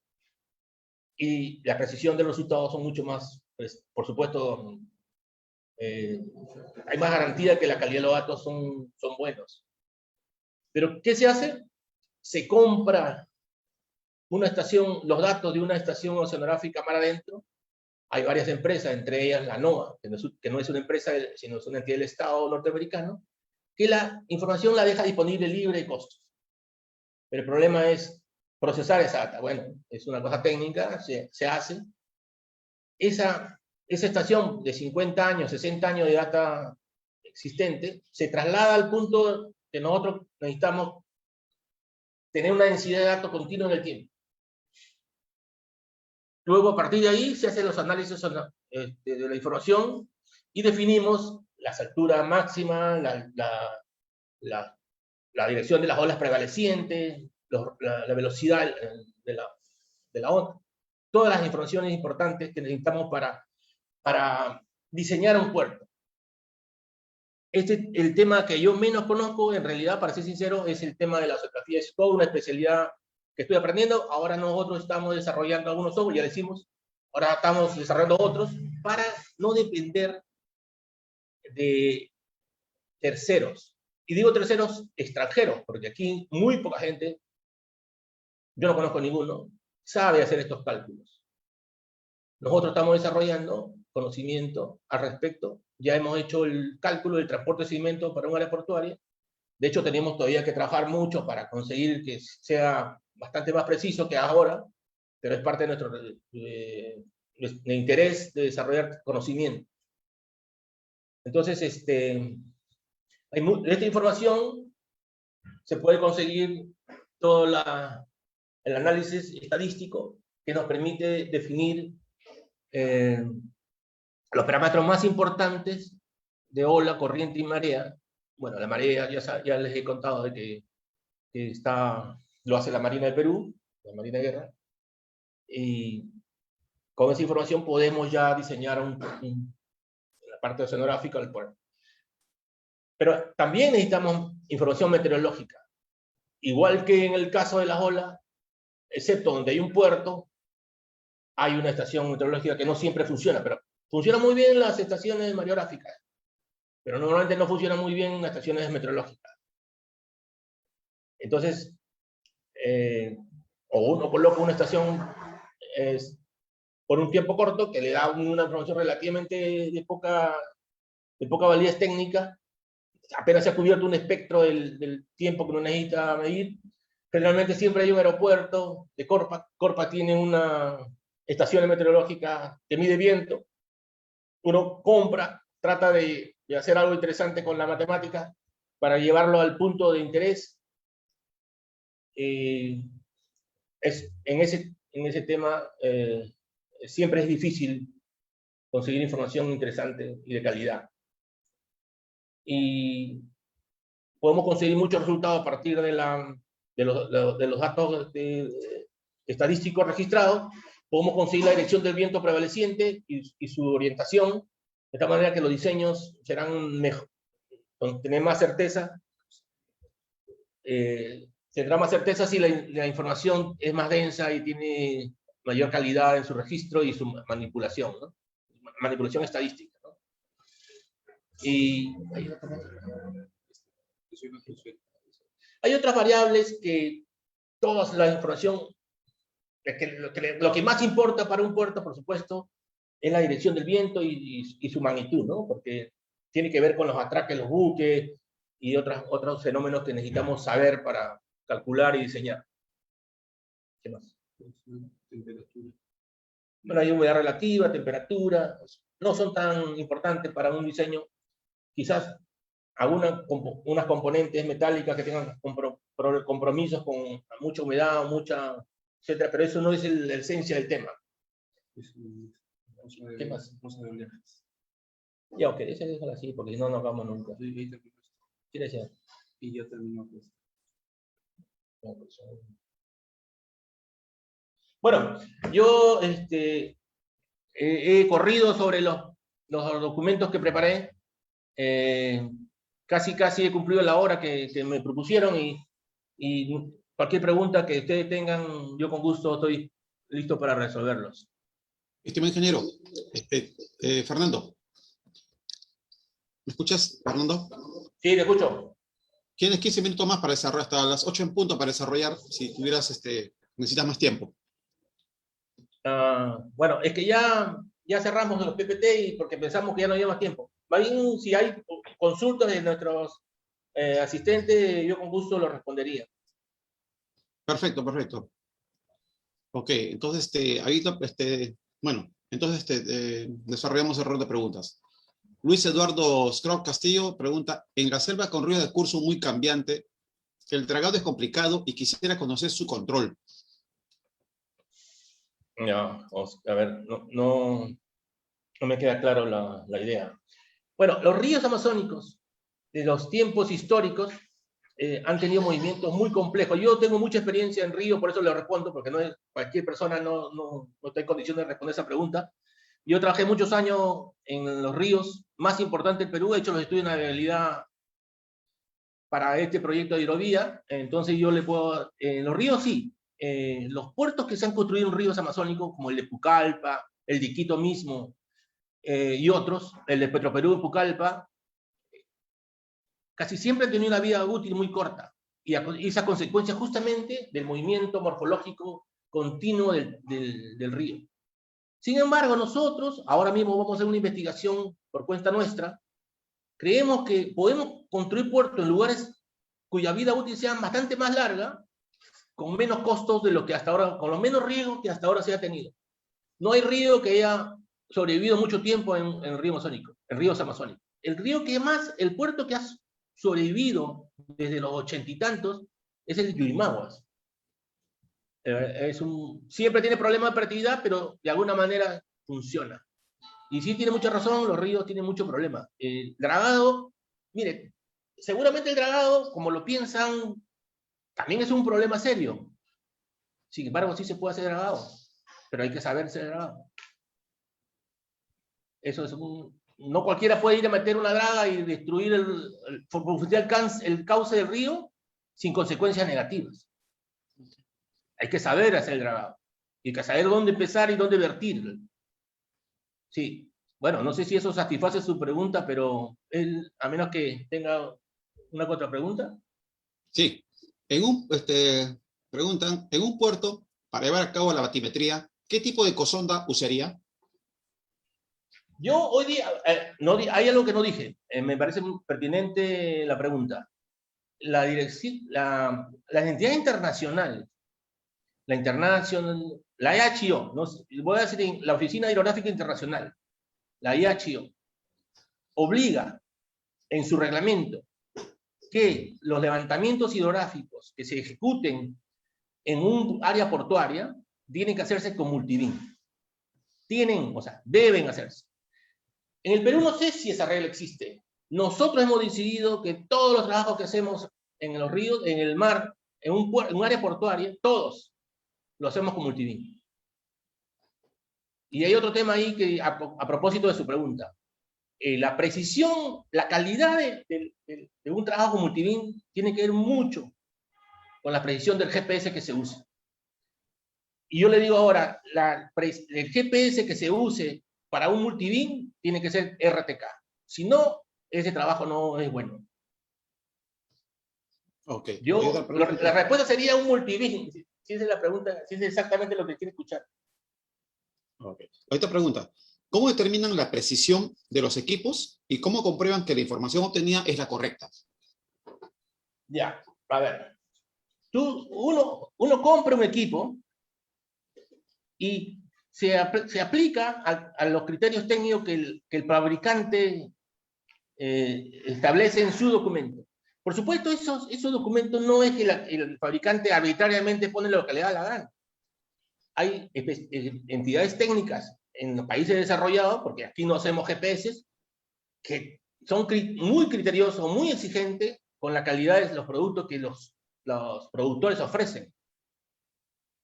Y la precisión de los resultados son mucho más, pues, por supuesto, hay más garantía que la calidad de los datos son buenos. Pero, ¿qué se hace? Se compra los datos de una estación oceanográfica mar adentro. Hay varias empresas, entre ellas la NOAA, que no es una empresa, sino es una entidad del Estado norteamericano, que la información la deja disponible libre de costos. Pero el problema es procesar esa data. Bueno, es una cosa técnica, se hace. Esa estación de 50 años, 60 años de data existente, se traslada al punto que nosotros necesitamos tener una densidad de datos continua en el tiempo. Luego, a partir de ahí, se hacen los análisis de la información y definimos las alturas máximas, la dirección de las olas prevalecientes, la velocidad de la onda. Todas las informaciones importantes que necesitamos para diseñar un puerto. El tema que yo menos conozco, en realidad, para ser sincero, es el tema de la oceanografía. Es toda una especialidad que estoy aprendiendo. Ahora nosotros estamos desarrollando algunos software, ya decimos, ahora estamos desarrollando otros para no depender de terceros. Y digo terceros extranjeros, porque aquí muy poca gente, yo no conozco ninguno, sabe hacer estos cálculos. Nosotros estamos desarrollando conocimiento al respecto. Ya hemos hecho el cálculo del transporte de sedimentos para un área portuaria. De hecho, tenemos todavía que trabajar mucho para conseguir que sea bastante más preciso que ahora, pero es parte de nuestro de interés de desarrollar conocimiento. Entonces, esta información se puede conseguir todo el análisis estadístico que nos permite definir los parámetros más importantes de ola, corriente y marea. Bueno, la marea ya les he contado de que lo hace la Marina de Perú, la Marina de Guerra, y con esa información podemos ya diseñar la parte oceanográfica del puerto. Pero también necesitamos información meteorológica. Igual que en el caso de las olas, excepto donde hay un puerto, hay una estación meteorológica que no siempre funciona, pero funciona muy bien las estaciones mareográficas, pero normalmente no funciona muy bien las estaciones meteorológicas. Entonces, o uno coloca una estación por un tiempo corto que le da una información relativamente de poca validez técnica, apenas se ha cubierto un espectro del tiempo que uno necesita medir. Generalmente siempre hay un aeropuerto de Corpa. Corpa tiene una estación meteorológica que mide viento. Uno compra, trata de hacer algo interesante con la matemática para llevarlo al punto de interés. En ese tema siempre es difícil conseguir información interesante y de calidad. Y podemos conseguir muchos resultados a partir de los datos estadísticos registrados. Podemos conseguir la dirección del viento prevaleciente y su orientación, de tal manera que los diseños serán mejor, tener más certeza. Tendrá más certeza si la información es más densa y tiene mayor calidad en su registro y su manipulación, ¿no? Manipulación estadística, ¿no? Y hay otras variables que toda la información, lo que más importa para un puerto, por supuesto, es la dirección del viento y su magnitud, ¿no? Porque tiene que ver con los atraques de los buques y otros fenómenos que necesitamos saber para calcular y diseñar. ¿Qué más? Temperatura. Bueno, hay humedad relativa, temperatura, no son tan importantes para un diseño. Quizás unas componentes metálicas que tengan compromisos con mucha humedad, etcétera, pero eso no es la esencia del tema. ¿Qué más? Ya, ok, ese déjalo así, porque no nos vamos nunca. ¿Qué decía? Y ya terminó. Bueno, yo he corrido sobre los documentos que preparé. Casi he cumplido la hora que me propusieron y cualquier pregunta que ustedes tengan, yo con gusto estoy listo para resolverlos. Estimado ingeniero, Fernando. ¿Me escuchas, Fernando? Sí, te escucho. Tienes 15 minutos más para desarrollar, hasta las 8 en punto para desarrollar, si tuvieras, necesitas más tiempo. Bueno, es que ya cerramos los PPT y porque pensamos que ya no había más tiempo. Más bien, si hay consultas de nuestros asistentes, yo con gusto lo respondería. Perfecto, perfecto. Ok, entonces, ahorita, bueno, entonces desarrollamos el rol de preguntas. Luis Eduardo Scrog Castillo pregunta, en la selva con río de curso muy cambiante, el dragado es complicado y quisiera conocer su control. No, a ver, no me queda claro la idea. Bueno, los ríos amazónicos de los tiempos históricos han tenido movimientos muy complejos. Yo tengo mucha experiencia en río, por eso le respondo, porque cualquier persona no está en condiciones de responder esa pregunta. Yo trabajé muchos años en los ríos más importantes del Perú, he hecho los estudios de navegabilidad para este proyecto de hidrovía, entonces yo le puedo... En los ríos sí, los puertos que se han construido en ríos amazónicos, como el de Pucallpa, el de Quito mismo, y otros, el de Petroperú de Pucallpa, casi siempre han tenido una vida útil muy corta, y esa consecuencia justamente del movimiento morfológico continuo del río. Sin embargo, nosotros, ahora mismo vamos a hacer una investigación por cuenta nuestra, creemos que podemos construir puertos en lugares cuya vida útil sea bastante más larga, con menos costos de lo que hasta ahora, con los menos riesgos que hasta ahora se ha tenido. No hay río que haya sobrevivido mucho tiempo en ríos amazónicos. El puerto que ha sobrevivido desde los 80 y tantos es el de Yurimaguas. Siempre tiene problemas de operatividad, pero de alguna manera funciona. Y sí tiene mucha razón, los ríos tienen mucho problema. El dragado, mire, seguramente el dragado, como lo piensan, también es un problema serio. Sin embargo, sí se puede hacer dragado, pero hay que saber ser dragado. Eso es no cualquiera puede ir a meter una draga y destruir el cauce del río sin consecuencias negativas. Hay que saber hacer el dragado. Y hay que saber dónde empezar y dónde vertir. Sí. Bueno, no sé si eso satisface su pregunta, pero a menos que tenga una contrapregunta. Sí. Preguntan, en un puerto, para llevar a cabo la batimetría, ¿qué tipo de ecosonda usaría? Yo hoy día, hay algo que no dije, me parece muy pertinente la pregunta. Las entidades internacionales, la IHO, no, voy a decir la Oficina Hidrográfica Internacional, la IHO, obliga en su reglamento que los levantamientos hidrográficos que se ejecuten en un área portuaria tienen que hacerse con multibeam. Deben hacerse. En el Perú no sé si esa regla existe. Nosotros hemos decidido que todos los trabajos que hacemos en los ríos, en el mar, en un área portuaria, todos lo hacemos con multibeam. Y hay otro tema ahí que, a propósito de su pregunta. La precisión, la calidad de un trabajo con multibeam tiene que ver mucho con la precisión del GPS que se usa. Y yo le digo ahora, el GPS que se use para un multibeam tiene que ser RTK. Si no, ese trabajo no es bueno. Okay. La respuesta sería un multibeam. Si esa es la pregunta, si es exactamente lo que quiere escuchar. Okay. Esta pregunta, ¿cómo determinan la precisión de los equipos y cómo comprueban que la información obtenida es la correcta? Ya, a ver. Uno compra un equipo y se aplica a los criterios técnicos que el fabricante establece en su documento. Por supuesto, esos documentos no es que el fabricante arbitrariamente pone lo que le da la gana. Hay entidades técnicas en los países desarrollados, porque aquí no hacemos GPS, que son muy criteriosos, muy exigentes con la calidad de los productos que los productores ofrecen.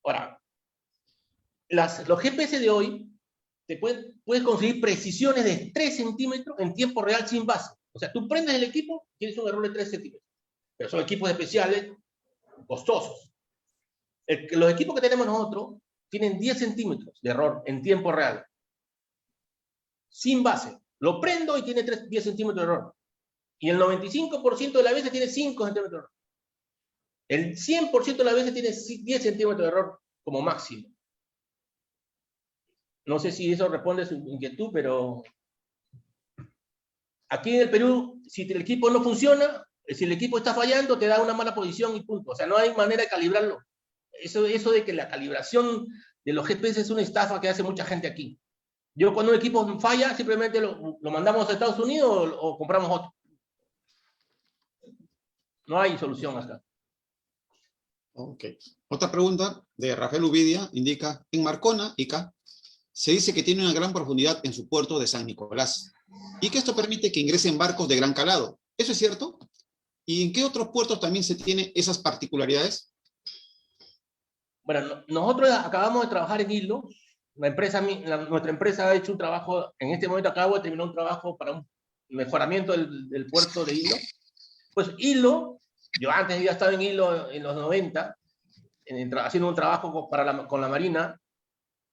Ahora, los GPS de hoy, puedes conseguir precisiones de 3 centímetros en tiempo real sin base. O sea, tú prendes el equipo, tienes un error de 3 centímetros. Pero son equipos especiales, costosos. Los equipos que tenemos nosotros tienen 10 centímetros de error en tiempo real. Sin base. Lo prendo y tiene 10 centímetros de error. Y el 95% de las veces tiene 5 centímetros de error. El 100% de las veces tiene 10 centímetros de error como máximo. No sé si eso responde a su inquietud, pero aquí en el Perú, si el equipo no funciona, si el equipo está fallando, te da una mala posición y punto. O sea, no hay manera de calibrarlo. Eso de que la calibración de los GPS es una estafa que hace mucha gente aquí. Yo cuando un equipo falla, simplemente lo mandamos a Estados Unidos o compramos otro. No hay solución acá. Ok. Otra pregunta de Rafael Uvidia indica, en Marcona, Ica, se dice que tiene una gran profundidad en su puerto de San Nicolás y que esto permite que ingresen barcos de gran calado. ¿Eso es cierto? ¿Y en qué otros puertos también se tienen esas particularidades? Bueno, nosotros acabamos de trabajar en Hilo. Nuestra empresa ha hecho un trabajo, en este momento acabo de terminar un trabajo para un mejoramiento del puerto de Hilo. Pues Hilo, yo antes ya estaba en Hilo en los 90, haciendo un trabajo con la Marina.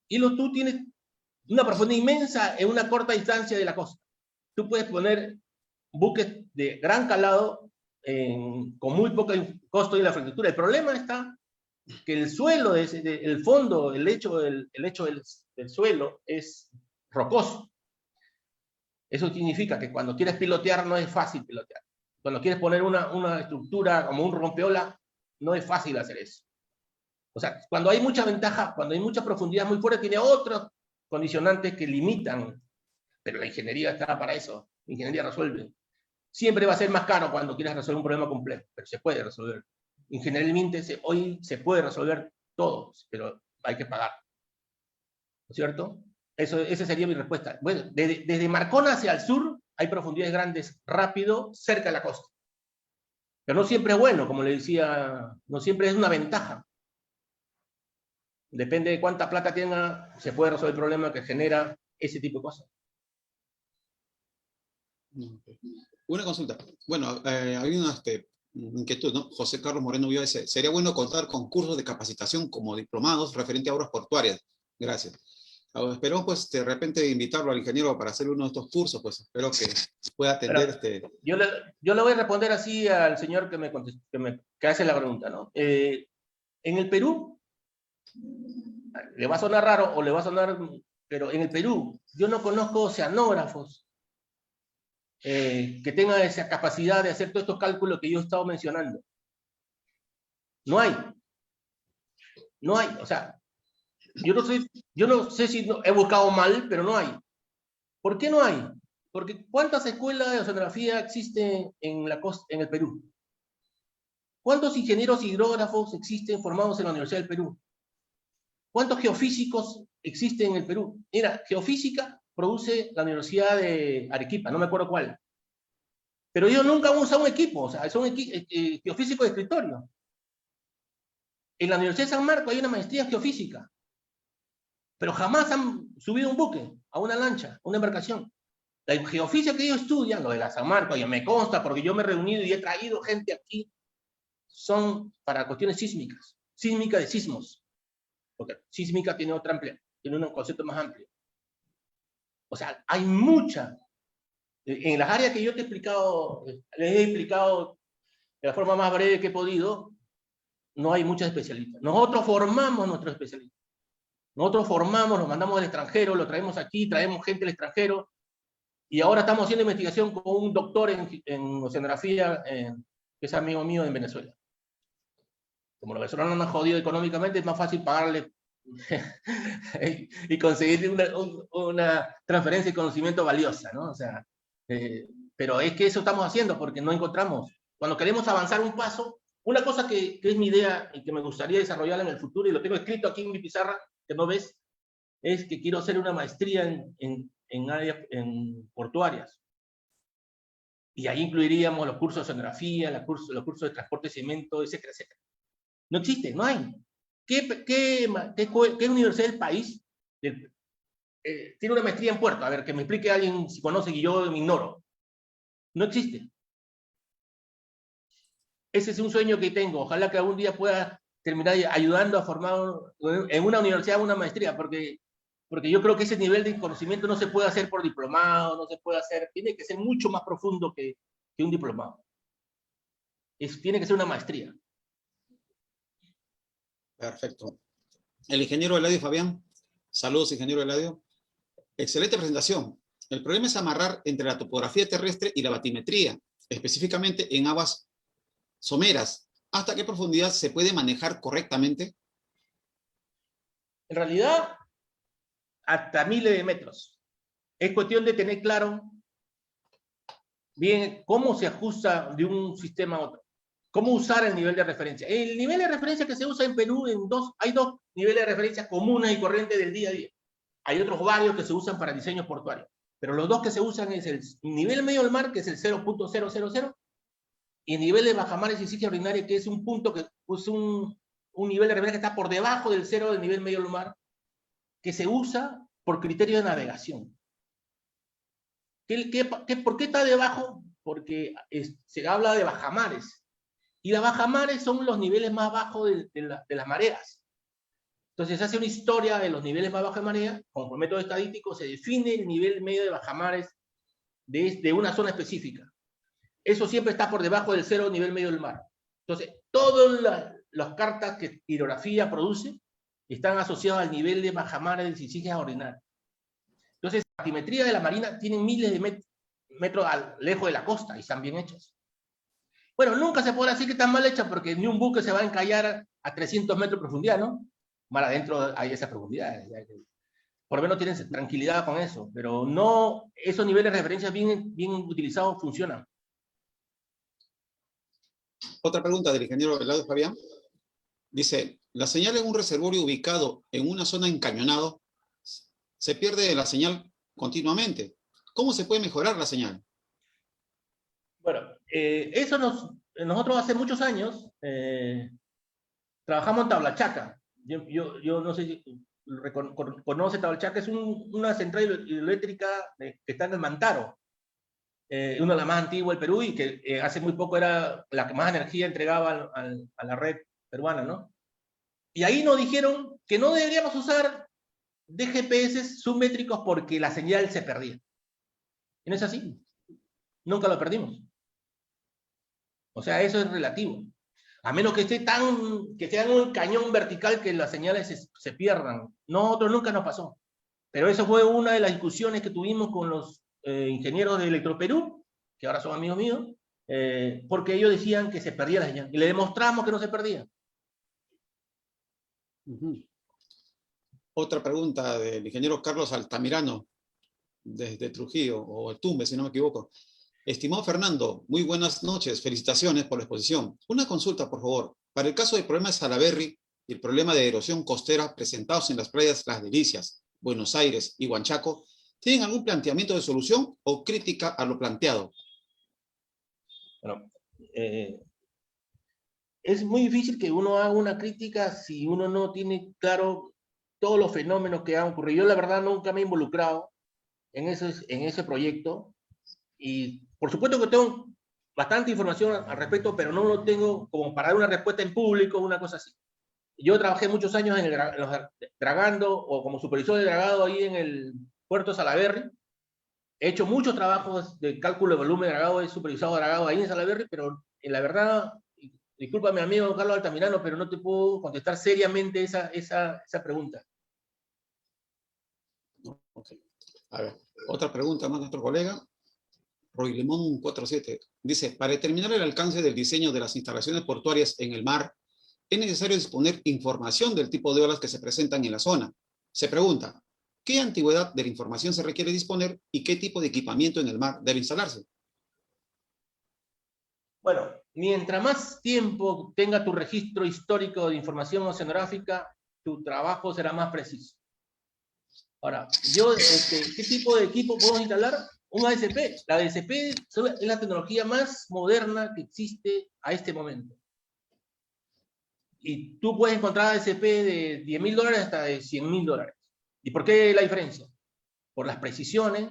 Hilo, tú tienes una profundidad inmensa en una corta distancia de la costa. Tú puedes poner buques de gran calado con muy poco costo de la infraestructura. El problema está que el suelo, el fondo, el lecho del suelo es rocoso. Eso significa que cuando quieres pilotear no es fácil pilotear. Cuando quieres poner una estructura como un rompeola, no es fácil hacer eso. O sea, cuando hay mucha ventaja, cuando hay mucha profundidad muy fuerte, tiene otros condicionantes que limitan. Pero la ingeniería está para eso. La ingeniería resuelve. Siempre va a ser más caro cuando quieras resolver un problema complejo, pero se puede resolver. Generalmente hoy se puede resolver todo, pero hay que pagar. ¿No es cierto? Esa sería mi respuesta. Bueno, desde Marcona hacia el sur hay profundidades grandes, rápido, cerca de la costa. Pero no siempre es bueno, como le decía, no siempre es una ventaja. Depende de cuánta plata tenga, se puede resolver el problema que genera ese tipo de cosas. Una consulta. Bueno, hay una inquietud, ¿no? José Carlos Moreno Vía dice, sería bueno contar con cursos de capacitación como diplomados referente a obras portuarias. Gracias. Ahora, esperamos, pues, de repente invitarlo al ingeniero para hacer uno de estos cursos, pues, espero que pueda atender Yo le voy a responder así al señor que hace la pregunta, ¿no? En el Perú, le va a sonar raro o le va a sonar, pero en el Perú yo no conozco oceanógrafos que tengan esa capacidad de hacer todos estos cálculos que yo he estado mencionando. No hay. No hay. O sea, yo no sé si he buscado mal, pero no hay. ¿Por qué no hay? Porque ¿cuántas escuelas de oceanografía existen en el Perú? ¿Cuántos ingenieros hidrógrafos existen formados en la Universidad del Perú? ¿Cuántos geofísicos existen en el Perú? Mira, geofísica produce la Universidad de Arequipa, no me acuerdo cuál. Pero ellos nunca han usado un equipo, o sea, son geofísicos de escritorio. En la Universidad de San Marcos hay una maestría en geofísica, pero jamás han subido un buque, a una lancha, a una embarcación. La geofísica que ellos estudian, lo de la San Marcos, ya me consta porque yo me he reunido y he traído gente aquí, son para cuestiones sísmicas, sísmica de sismos. Porque sísmica tiene tiene un concepto más amplio. O sea, hay mucha. En las áreas que yo te he explicado, les he explicado de la forma más breve que he podido, no hay muchos especialistas. Nosotros formamos nuestros especialistas. Nosotros formamos, los mandamos al extranjero, lo traemos aquí, traemos gente del extranjero, y ahora estamos haciendo investigación con un doctor en oceanografía, que es amigo mío en Venezuela. Como los venezolanos no han jodido económicamente, es más fácil pagarle y conseguir una transferencia de conocimiento valiosa, ¿no? O sea, pero es que eso estamos haciendo porque no encontramos. Cuando queremos avanzar un paso, una cosa que es mi idea y que me gustaría desarrollar en el futuro, y lo tengo escrito aquí en mi pizarra, que no ves, es que quiero hacer una maestría en áreas portuarias. Y ahí incluiríamos los cursos de oceanografía, los cursos de transporte de cemento, etcétera, etcétera. No existe, no hay. ¿Qué universidad del país tiene una maestría en puerto? A ver, que me explique alguien si conoce y yo me ignoro. No existe. Ese es un sueño que tengo. Ojalá que algún día pueda terminar ayudando a formar en una universidad una maestría, porque yo creo que ese nivel de conocimiento no se puede hacer por diplomado, no se puede hacer, tiene que ser mucho más profundo que un diplomado. Tiene que ser una maestría. Perfecto. El ingeniero Eladio Fabián. Saludos, ingeniero Eladio. Excelente presentación. El problema es amarrar entre la topografía terrestre y la batimetría, específicamente en aguas someras. ¿Hasta qué profundidad se puede manejar correctamente? En realidad, hasta miles de metros. es cuestión de tener claro bien cómo se ajusta de un sistema a otro. Cómo usar el nivel de referencia. El nivel de referencia que se usa en Perú, hay dos niveles de referencia comunes y corrientes del día a día. Hay otros varios que se usan para diseños portuarios. Pero los dos que se usan es el nivel medio del mar, que es el 0.000, y el nivel de bajamares y sigia ordinaria, que es un punto que es un nivel de referencia que está por debajo del cero del nivel medio del mar, que se usa por criterio de navegación. ¿Por qué está debajo? Porque se habla de bajamares. Y las bajamares son los niveles más bajos de las mareas. Entonces se hace una historia de los niveles más bajos de marea, con método estadístico se define el nivel medio de bajamares de una zona específica. Eso siempre está por debajo del cero nivel medio del mar. Entonces, todas las cartas que hidrografía produce están asociadas al nivel de bajamares de sigias ordinarias. Entonces, la altimetría de la marina tiene miles de metros lejos de la costa y están bien hechas. Bueno, nunca se podrá decir que están mal hechas porque ni un buque se va a encallar a 300 metros de profundidad, ¿no? Mar adentro hay esa profundidad. Por lo menos tienen tranquilidad con eso, pero no, esos niveles de referencia bien utilizados funcionan. Otra pregunta del ingeniero Eladio Fabián. Dice, la señal en un reservorio ubicado en una zona encañonado se pierde la señal continuamente. ¿Cómo se puede mejorar la señal? Bueno, eso nosotros hace muchos años trabajamos en Tablachaca. Yo no sé si conoce Tablachaca, es una central eléctrica que está en el Mantaro, una de las más antiguas del Perú y que hace muy poco era la que más energía entregaba a la red peruana, ¿no? Y ahí nos dijeron que no deberíamos usar DGPS submétricos porque la señal se perdía. ¿Y no es así? Nunca lo perdimos. O sea, eso es relativo. A menos que que sea un cañón vertical que las señales se pierdan. Nosotros nunca nos pasó. Pero eso fue una de las discusiones que tuvimos con los ingenieros de Electroperú, que ahora son amigos míos, porque ellos decían que se perdía la señal. Y le demostramos que no se perdía. Otra pregunta del ingeniero Carlos Altamirano, desde Trujillo, o Tumbe, si no me equivoco. Estimado Fernando, muy buenas noches, felicitaciones por la exposición. Una consulta, por favor. Para el caso del problema de Salaberry y el problema de erosión costera presentados en las playas Las Delicias, Buenos Aires y Huanchaco, ¿tienen algún planteamiento de solución o crítica a lo planteado? Bueno, es muy difícil que uno haga una crítica si uno no tiene claro todos los fenómenos que han ocurrido. Yo la verdad nunca me he involucrado en ese proyecto y por supuesto que tengo bastante información al respecto, pero no lo tengo como para dar una respuesta en público, una cosa así. Yo trabajé muchos años dragando o como supervisor de dragado ahí en el puerto Salaberry. He hecho muchos trabajos de cálculo de volumen de dragado, he supervisado dragado ahí en Salaberry, pero en la verdad, disculpa mi amigo Carlos Altamirano, pero no te puedo contestar seriamente esa pregunta. Okay. A ver, otra pregunta más de nuestro colega. Roy Limón 47. Dice, para determinar el alcance del diseño de las instalaciones portuarias en el mar, es necesario disponer información del tipo de olas que se presentan en la zona. Se pregunta, ¿qué antigüedad de la información se requiere disponer y qué tipo de equipamiento en el mar debe instalarse? Bueno, mientras más tiempo tenga tu registro histórico de información oceanográfica, tu trabajo será más preciso. Ahora, ¿qué tipo de equipo podemos instalar? Un ASP. La ASP es la tecnología más moderna que existe a este momento. Y tú puedes encontrar ASP de $10.000 hasta de $100.000. ¿Y por qué la diferencia? Por las precisiones,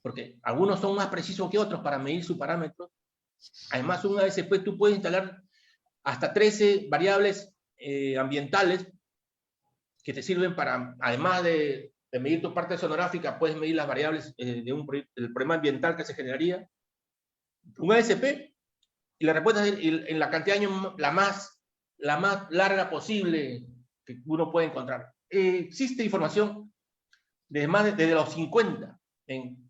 porque algunos son más precisos que otros para medir sus parámetros. Además, un ASP tú puedes instalar hasta 13 variables ambientales que te sirven para, además de medir tu parte sonográfica, puedes medir las variables del problema ambiental que se generaría. Un ASP, y la respuesta es en la cantidad de años la más larga posible que uno puede encontrar. Existe información desde los 50.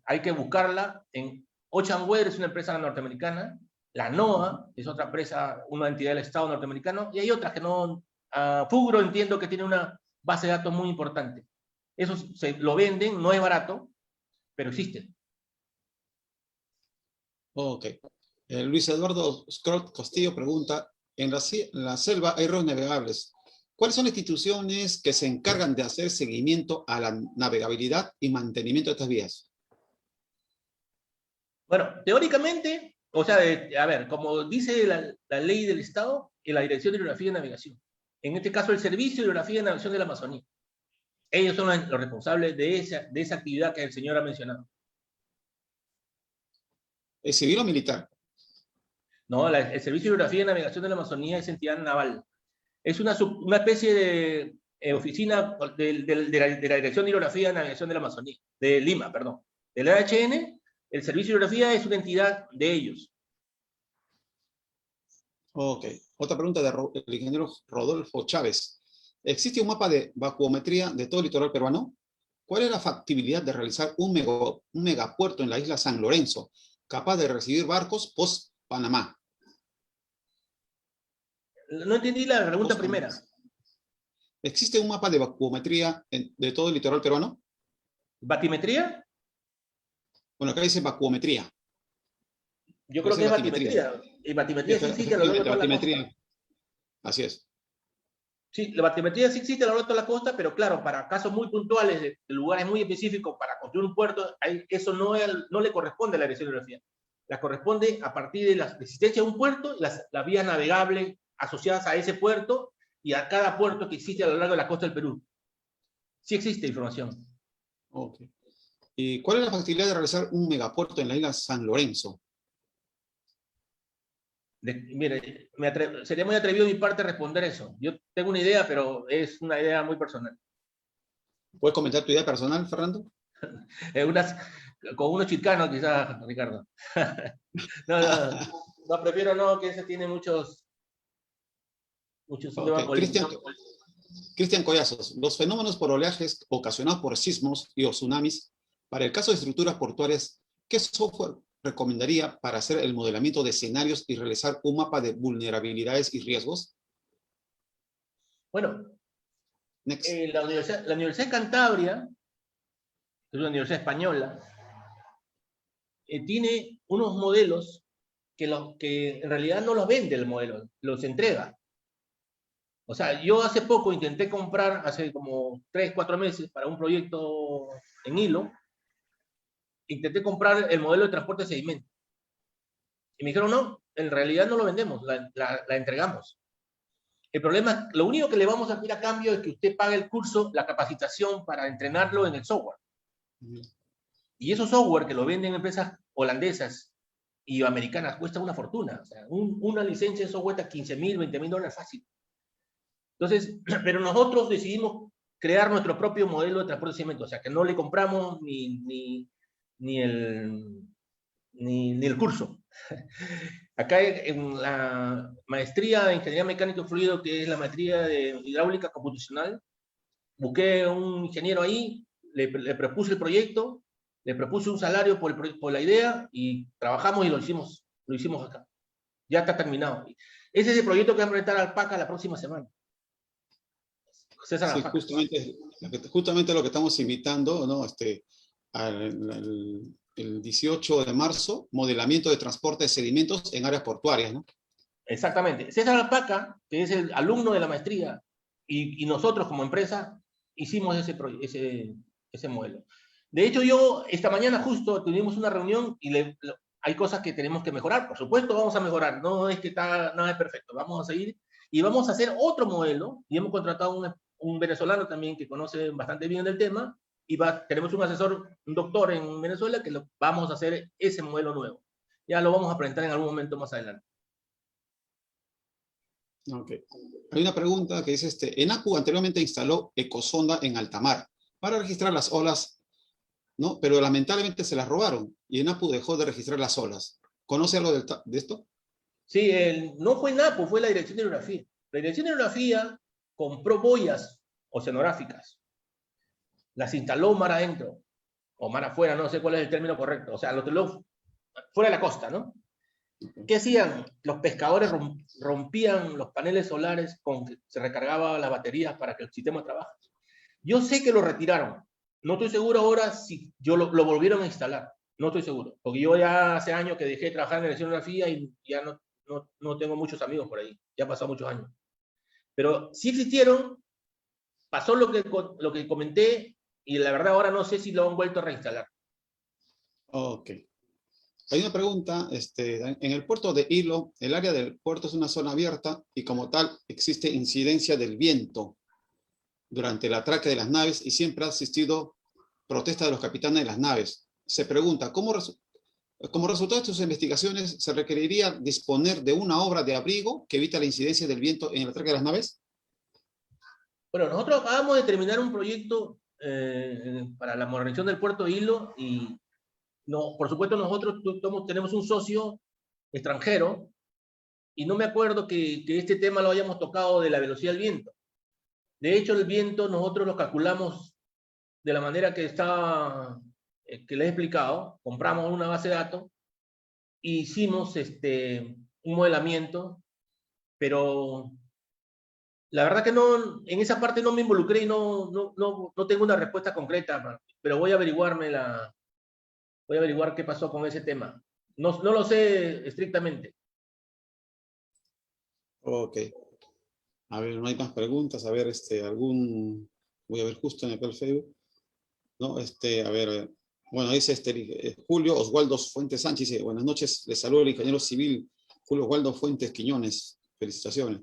Hay que buscarla en Oceanware, es una empresa norteamericana, la NOAA es otra empresa, una entidad del Estado norteamericano, y hay otras que no. Fugro entiendo que tiene una base de datos muy importante. Eso lo venden, no es barato, pero existen. Ok. Luis Eduardo Scott Castillo pregunta, en la selva hay ríos navegables. ¿Cuáles son las instituciones que se encargan de hacer seguimiento a la navegabilidad y mantenimiento de estas vías? Bueno, teóricamente, o sea, a ver, como dice la ley del Estado y la Dirección de Hidrografía y Navegación, en este caso el Servicio de Hidrografía y Navegación de la Amazonía, ellos son los responsables de esa actividad que el señor ha mencionado. ¿Es civil o militar? No, el Servicio de Hidrografía y Navegación de la Amazonía es entidad naval. Es una especie de oficina de la Dirección de Hidrografía y Navegación de la Amazonía, de Lima, perdón. Del AHN, el Servicio de Hidrografía es una entidad de ellos. Ok. Otra pregunta del ingeniero Rodolfo Chávez. ¿Existe un mapa de vacuometría de todo el litoral peruano? ¿Cuál es la factibilidad de realizar un megapuerto en la isla San Lorenzo, capaz de recibir barcos post-Panamá? No entendí la pregunta primera. ¿Existe un mapa de vacuometría de todo el litoral peruano? ¿Batimetría? Bueno, acá dice vacuometría. Yo creo que es batimetría. Y batimetría sí existe a lo largo de toda la costa. Así es. Sí, la batimetría sí existe a lo largo de toda la costa, pero claro, para casos muy puntuales, de lugares muy específicos, para construir un puerto, eso no le corresponde a la Dirección de Hidrografía. La corresponde a partir de la existencia de un puerto, las vías navegables asociadas a ese puerto y a cada puerto que existe a lo largo de la costa del Perú. Sí existe información. Ok. ¿Y cuál es la factibilidad de realizar un megapuerto en la isla San Lorenzo? Mire, sería muy atrevido de mi parte responder eso. Yo tengo una idea, pero es una idea muy personal. ¿Puedes comentar tu idea personal, Fernando? Con unos chicanos, quizás, Ricardo. No, prefiero no, que ese tiene muchos Okay. Cristian Collazos, los fenómenos por oleajes ocasionados por sismos y o tsunamis, para el caso de estructuras portuarias, ¿qué software recomendaría para hacer el modelamiento de escenarios y realizar un mapa de vulnerabilidades y riesgos? Bueno, la Universidad de Cantabria, que es una universidad española, tiene unos modelos que en realidad no los vende el modelo, los entrega. O sea, yo hace poco intenté comprar, hace como 3, 4 meses, para un proyecto en hilo, intenté comprar el modelo de transporte de sedimento. Y me dijeron, no, en realidad no lo vendemos, la entregamos. El problema, lo único que le vamos a pedir a cambio es que usted pague el curso, la capacitación para entrenarlo en el software. Y esos software que lo venden empresas holandesas y americanas cuesta una fortuna. O sea, una licencia de software cuesta $15,000, $20,000 fácil. Entonces, pero nosotros decidimos crear nuestro propio modelo de transporte de cemento, o sea, que no le compramos ni el curso. Acá en la maestría de Ingeniería Mecánica y Fluido, que es la maestría de hidráulica computacional, busqué un ingeniero ahí, le propuse el proyecto, le propuse un salario por la idea y trabajamos y lo hicimos acá. Ya está terminado. Ese es el proyecto que va a presentar al PACA la próxima semana. César, sí, justamente lo que estamos invitando, ¿no? El 18 de marzo, modelamiento de transporte de sedimentos en áreas portuarias, ¿no? Exactamente. César Alpaca, que es el alumno de la maestría, y nosotros como empresa hicimos ese modelo. De hecho, yo esta mañana justo tuvimos una reunión y hay cosas que tenemos que mejorar. Por supuesto, vamos a mejorar. No es que nada es perfecto. Vamos a seguir y vamos a hacer otro modelo. Y hemos contratado un venezolano también que conoce bastante bien del tema. Y tenemos un asesor, un doctor en Venezuela, que vamos a hacer ese modelo nuevo. Ya lo vamos a presentar en algún momento más adelante. Ok. Hay una pregunta que dice, ENAPU anteriormente instaló ecosonda en alta mar para registrar las olas, ¿no? Pero lamentablemente se las robaron y ENAPU dejó de registrar las olas. ¿Conoce algo de esto? Sí, no fue ENAPU, fue la Dirección de Hidrografía. La Dirección de Hidrografía compró boyas oceanográficas. Las instaló mar adentro, o mar afuera, no sé cuál es el término correcto. O sea, lo fuera de la costa, ¿no? ¿Qué hacían? Los pescadores rompían los paneles solares con que se recargaban las baterías para que el sistema trabaje. Yo sé que lo retiraron, No estoy seguro ahora si yo lo volvieron a instalar. No estoy seguro. Porque yo ya hace años que dejé de trabajar en la escenografía y ya no tengo muchos amigos por ahí. Ya han pasado muchos años. Pero sí existieron, pasó lo que comenté, y la verdad ahora no sé si lo han vuelto a reinstalar. Ok. Hay una pregunta, en el puerto de Hilo, el área del puerto es una zona abierta y como tal existe incidencia del viento durante el atraque de las naves y siempre ha existido protesta de los capitanes de las naves. Se pregunta, como resultado de sus investigaciones, ¿se requeriría disponer de una obra de abrigo que evita la incidencia del viento en el atraque de las naves? Bueno, nosotros acabamos de terminar un proyecto para la modernización del puerto de Hilo y no, por supuesto nosotros tenemos un socio extranjero y no me acuerdo que este tema lo hayamos tocado de la velocidad del viento. De hecho, el viento nosotros lo calculamos de la manera que que les he explicado. Compramos una base de datos e hicimos un modelamiento, pero la verdad que no, en esa parte no me involucré y no tengo una respuesta concreta, pero voy a averiguar qué pasó con ese tema. No lo sé estrictamente. Ok. A ver, no hay más preguntas. A ver, voy a ver justo en el Facebook. No, a ver, bueno, dice Julio Oswaldo Fuentes Sánchez, dice, buenas noches, les saludo el ingeniero civil Julio Oswaldo Fuentes Quiñones, felicitaciones.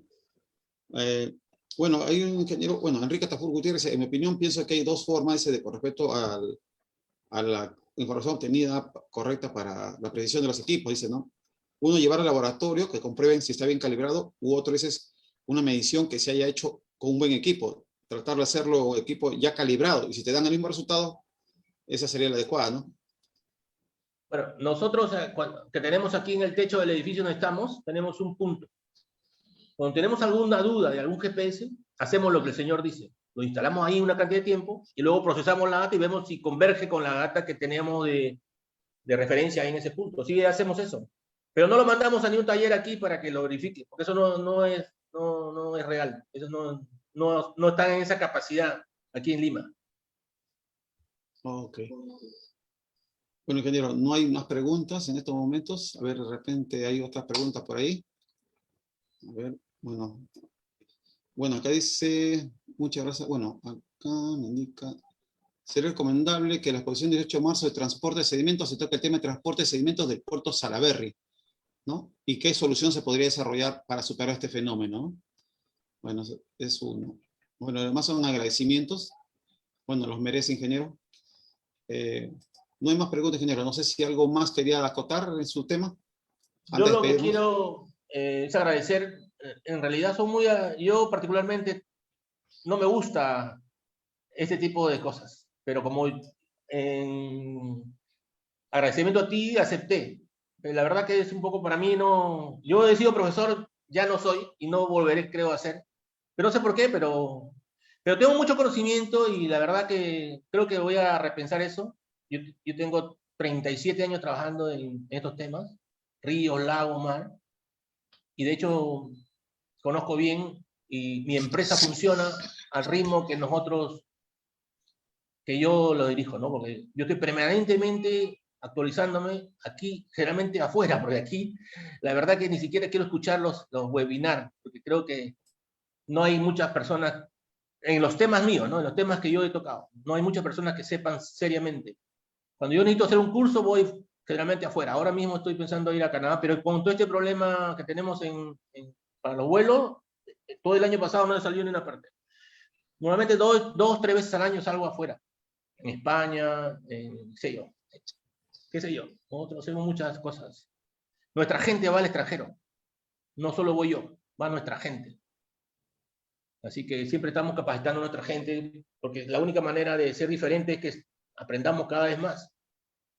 Bueno, hay un ingeniero, bueno, Enrique Tafur Gutiérrez, en mi opinión, pienso que hay dos formas con respecto a la información obtenida correcta para la predicción de los equipos, dice, ¿no? Uno, llevar al laboratorio que comprueben si está bien calibrado, u otro es una medición que se haya hecho con un buen equipo, tratar de hacerlo equipo ya calibrado, y si te dan el mismo resultado, esa sería la adecuada, ¿no? Bueno, nosotros que tenemos aquí en el techo del edificio donde estamos, tenemos un punto. Cuando tenemos alguna duda de algún GPS, hacemos lo que el señor dice. Lo instalamos ahí una cantidad de tiempo y luego procesamos la data y vemos si converge con la data que teníamos de referencia en ese punto. Sí, hacemos eso. Pero no lo mandamos a ni un taller aquí para que lo verifique, porque eso no es real. Eso no está en esa capacidad aquí en Lima. Ok. Bueno, ingeniero, no hay más preguntas en estos momentos. A ver, de repente hay otras preguntas por ahí. A ver, bueno. Bueno, acá dice, muchas gracias. Bueno, acá me indica, sería recomendable que la exposición del 18 de marzo de transporte de sedimentos se toque el tema de transporte de sedimentos del puerto Salaberry, ¿no? ¿Y qué solución se podría desarrollar para superar este fenómeno? Bueno, es uno. Bueno, además son agradecimientos. Bueno, los merece, ingeniero. No hay más preguntas, ingeniero. No sé si algo más quería acotar en su tema. Yo lo que quiero es agradecer. En realidad yo particularmente no me gusta este tipo de cosas, pero como en agradecimiento a ti acepté. La verdad que es un poco para mí, yo he sido profesor, ya no soy y no volveré, creo, a ser. Pero no sé por qué, pero tengo mucho conocimiento y la verdad que creo que voy a repensar eso. Yo tengo 37 años trabajando en estos temas, ríos, lagos, mar, y de hecho conozco bien y mi empresa funciona al ritmo que yo lo dirijo, ¿no? Porque yo estoy permanentemente actualizándome aquí, generalmente afuera, porque aquí la verdad que ni siquiera quiero escuchar los webinars, porque creo que no hay muchas personas, en los temas míos, ¿no? En los temas que yo he tocado, no hay muchas personas que sepan seriamente. Cuando yo necesito hacer un curso, voy generalmente afuera. Ahora mismo estoy pensando ir a Canadá, pero con todo este problema que tenemos para los vuelos, todo el año pasado no he salido ni una parte. Normalmente 2, 3 veces al año salgo afuera. En España, qué sé yo. Nosotros hacemos muchas cosas. Nuestra gente va al extranjero. No solo voy yo, va nuestra gente. Así que siempre estamos capacitando a nuestra gente, porque la única manera de ser diferente es que aprendamos cada vez más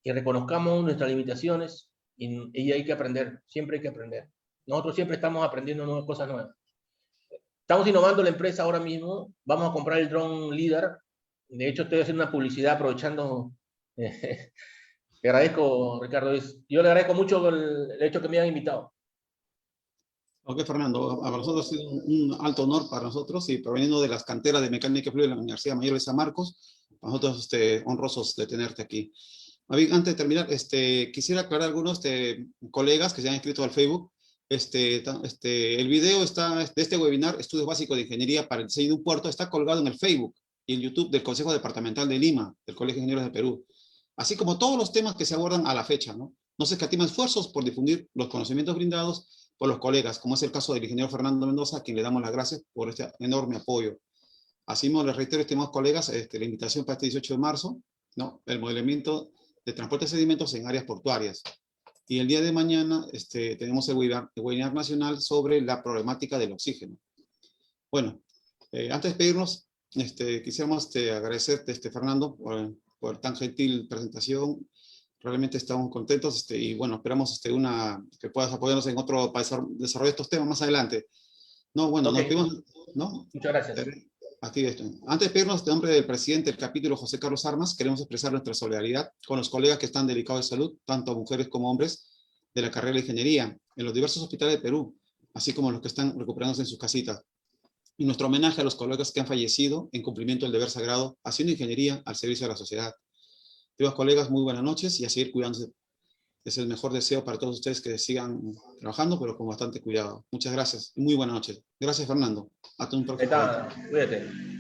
y reconozcamos nuestras limitaciones y hay que aprender, siempre hay que aprender. Nosotros siempre estamos aprendiendo cosas nuevas. Estamos innovando la empresa ahora mismo, vamos a comprar el dron LiDAR. De hecho, estoy haciendo una publicidad aprovechando. Te agradezco, Ricardo. Yo le agradezco mucho el hecho que me hayan invitado. Ok, Fernando, para nosotros ha sido un alto honor para nosotros y proveniendo de las canteras de mecánica fluida de la Universidad Mayor de San Marcos, nosotros honrosos de tenerte aquí. Antes de terminar, quisiera aclarar a algunos colegas que se han inscrito al Facebook. El video de este webinar, Estudios Básicos de Ingeniería para el Diseño de un Puerto, está colgado en el Facebook y el YouTube del Consejo Departamental de Lima, del Colegio de Ingenieros de Perú. Así como todos los temas que se abordan a la fecha, ¿no? No se escatiman esfuerzos por difundir los conocimientos brindados por los colegas, como es el caso del ingeniero Fernando Mendoza, a quien le damos las gracias por este enorme apoyo. Asimismo, les reitero, estimados colegas, la invitación para este 18 de marzo, ¿no? El modelamiento de transporte de sedimentos en áreas portuarias. Y el día de mañana tenemos el webinar nacional sobre la problemática del oxígeno. Bueno, antes de despedirnos, quisiéramos agradecerte, Fernando, por tan gentil presentación. Realmente estamos contentos y bueno, esperamos que puedas apoyarnos en otro para desarrollar estos temas más adelante. No, bueno, Ok. nos pedimos, ¿no? Muchas gracias. Aquí esto. Antes de pedirnos, en nombre del presidente del capítulo, José Carlos Armas, queremos expresar nuestra solidaridad con los colegas que están delicados de salud, tanto mujeres como hombres, de la carrera de ingeniería, en los diversos hospitales de Perú, así como los que están recuperándose en sus casitas. Y nuestro homenaje a los colegas que han fallecido en cumplimiento del deber sagrado, haciendo ingeniería al servicio de la sociedad. Queridos colegas, muy buenas noches y a seguir cuidándose. Es el mejor deseo para todos ustedes que sigan trabajando, pero con bastante cuidado. Muchas gracias y muy buenas noches. Gracias, Fernando. Hasta un próximo. Cuídate.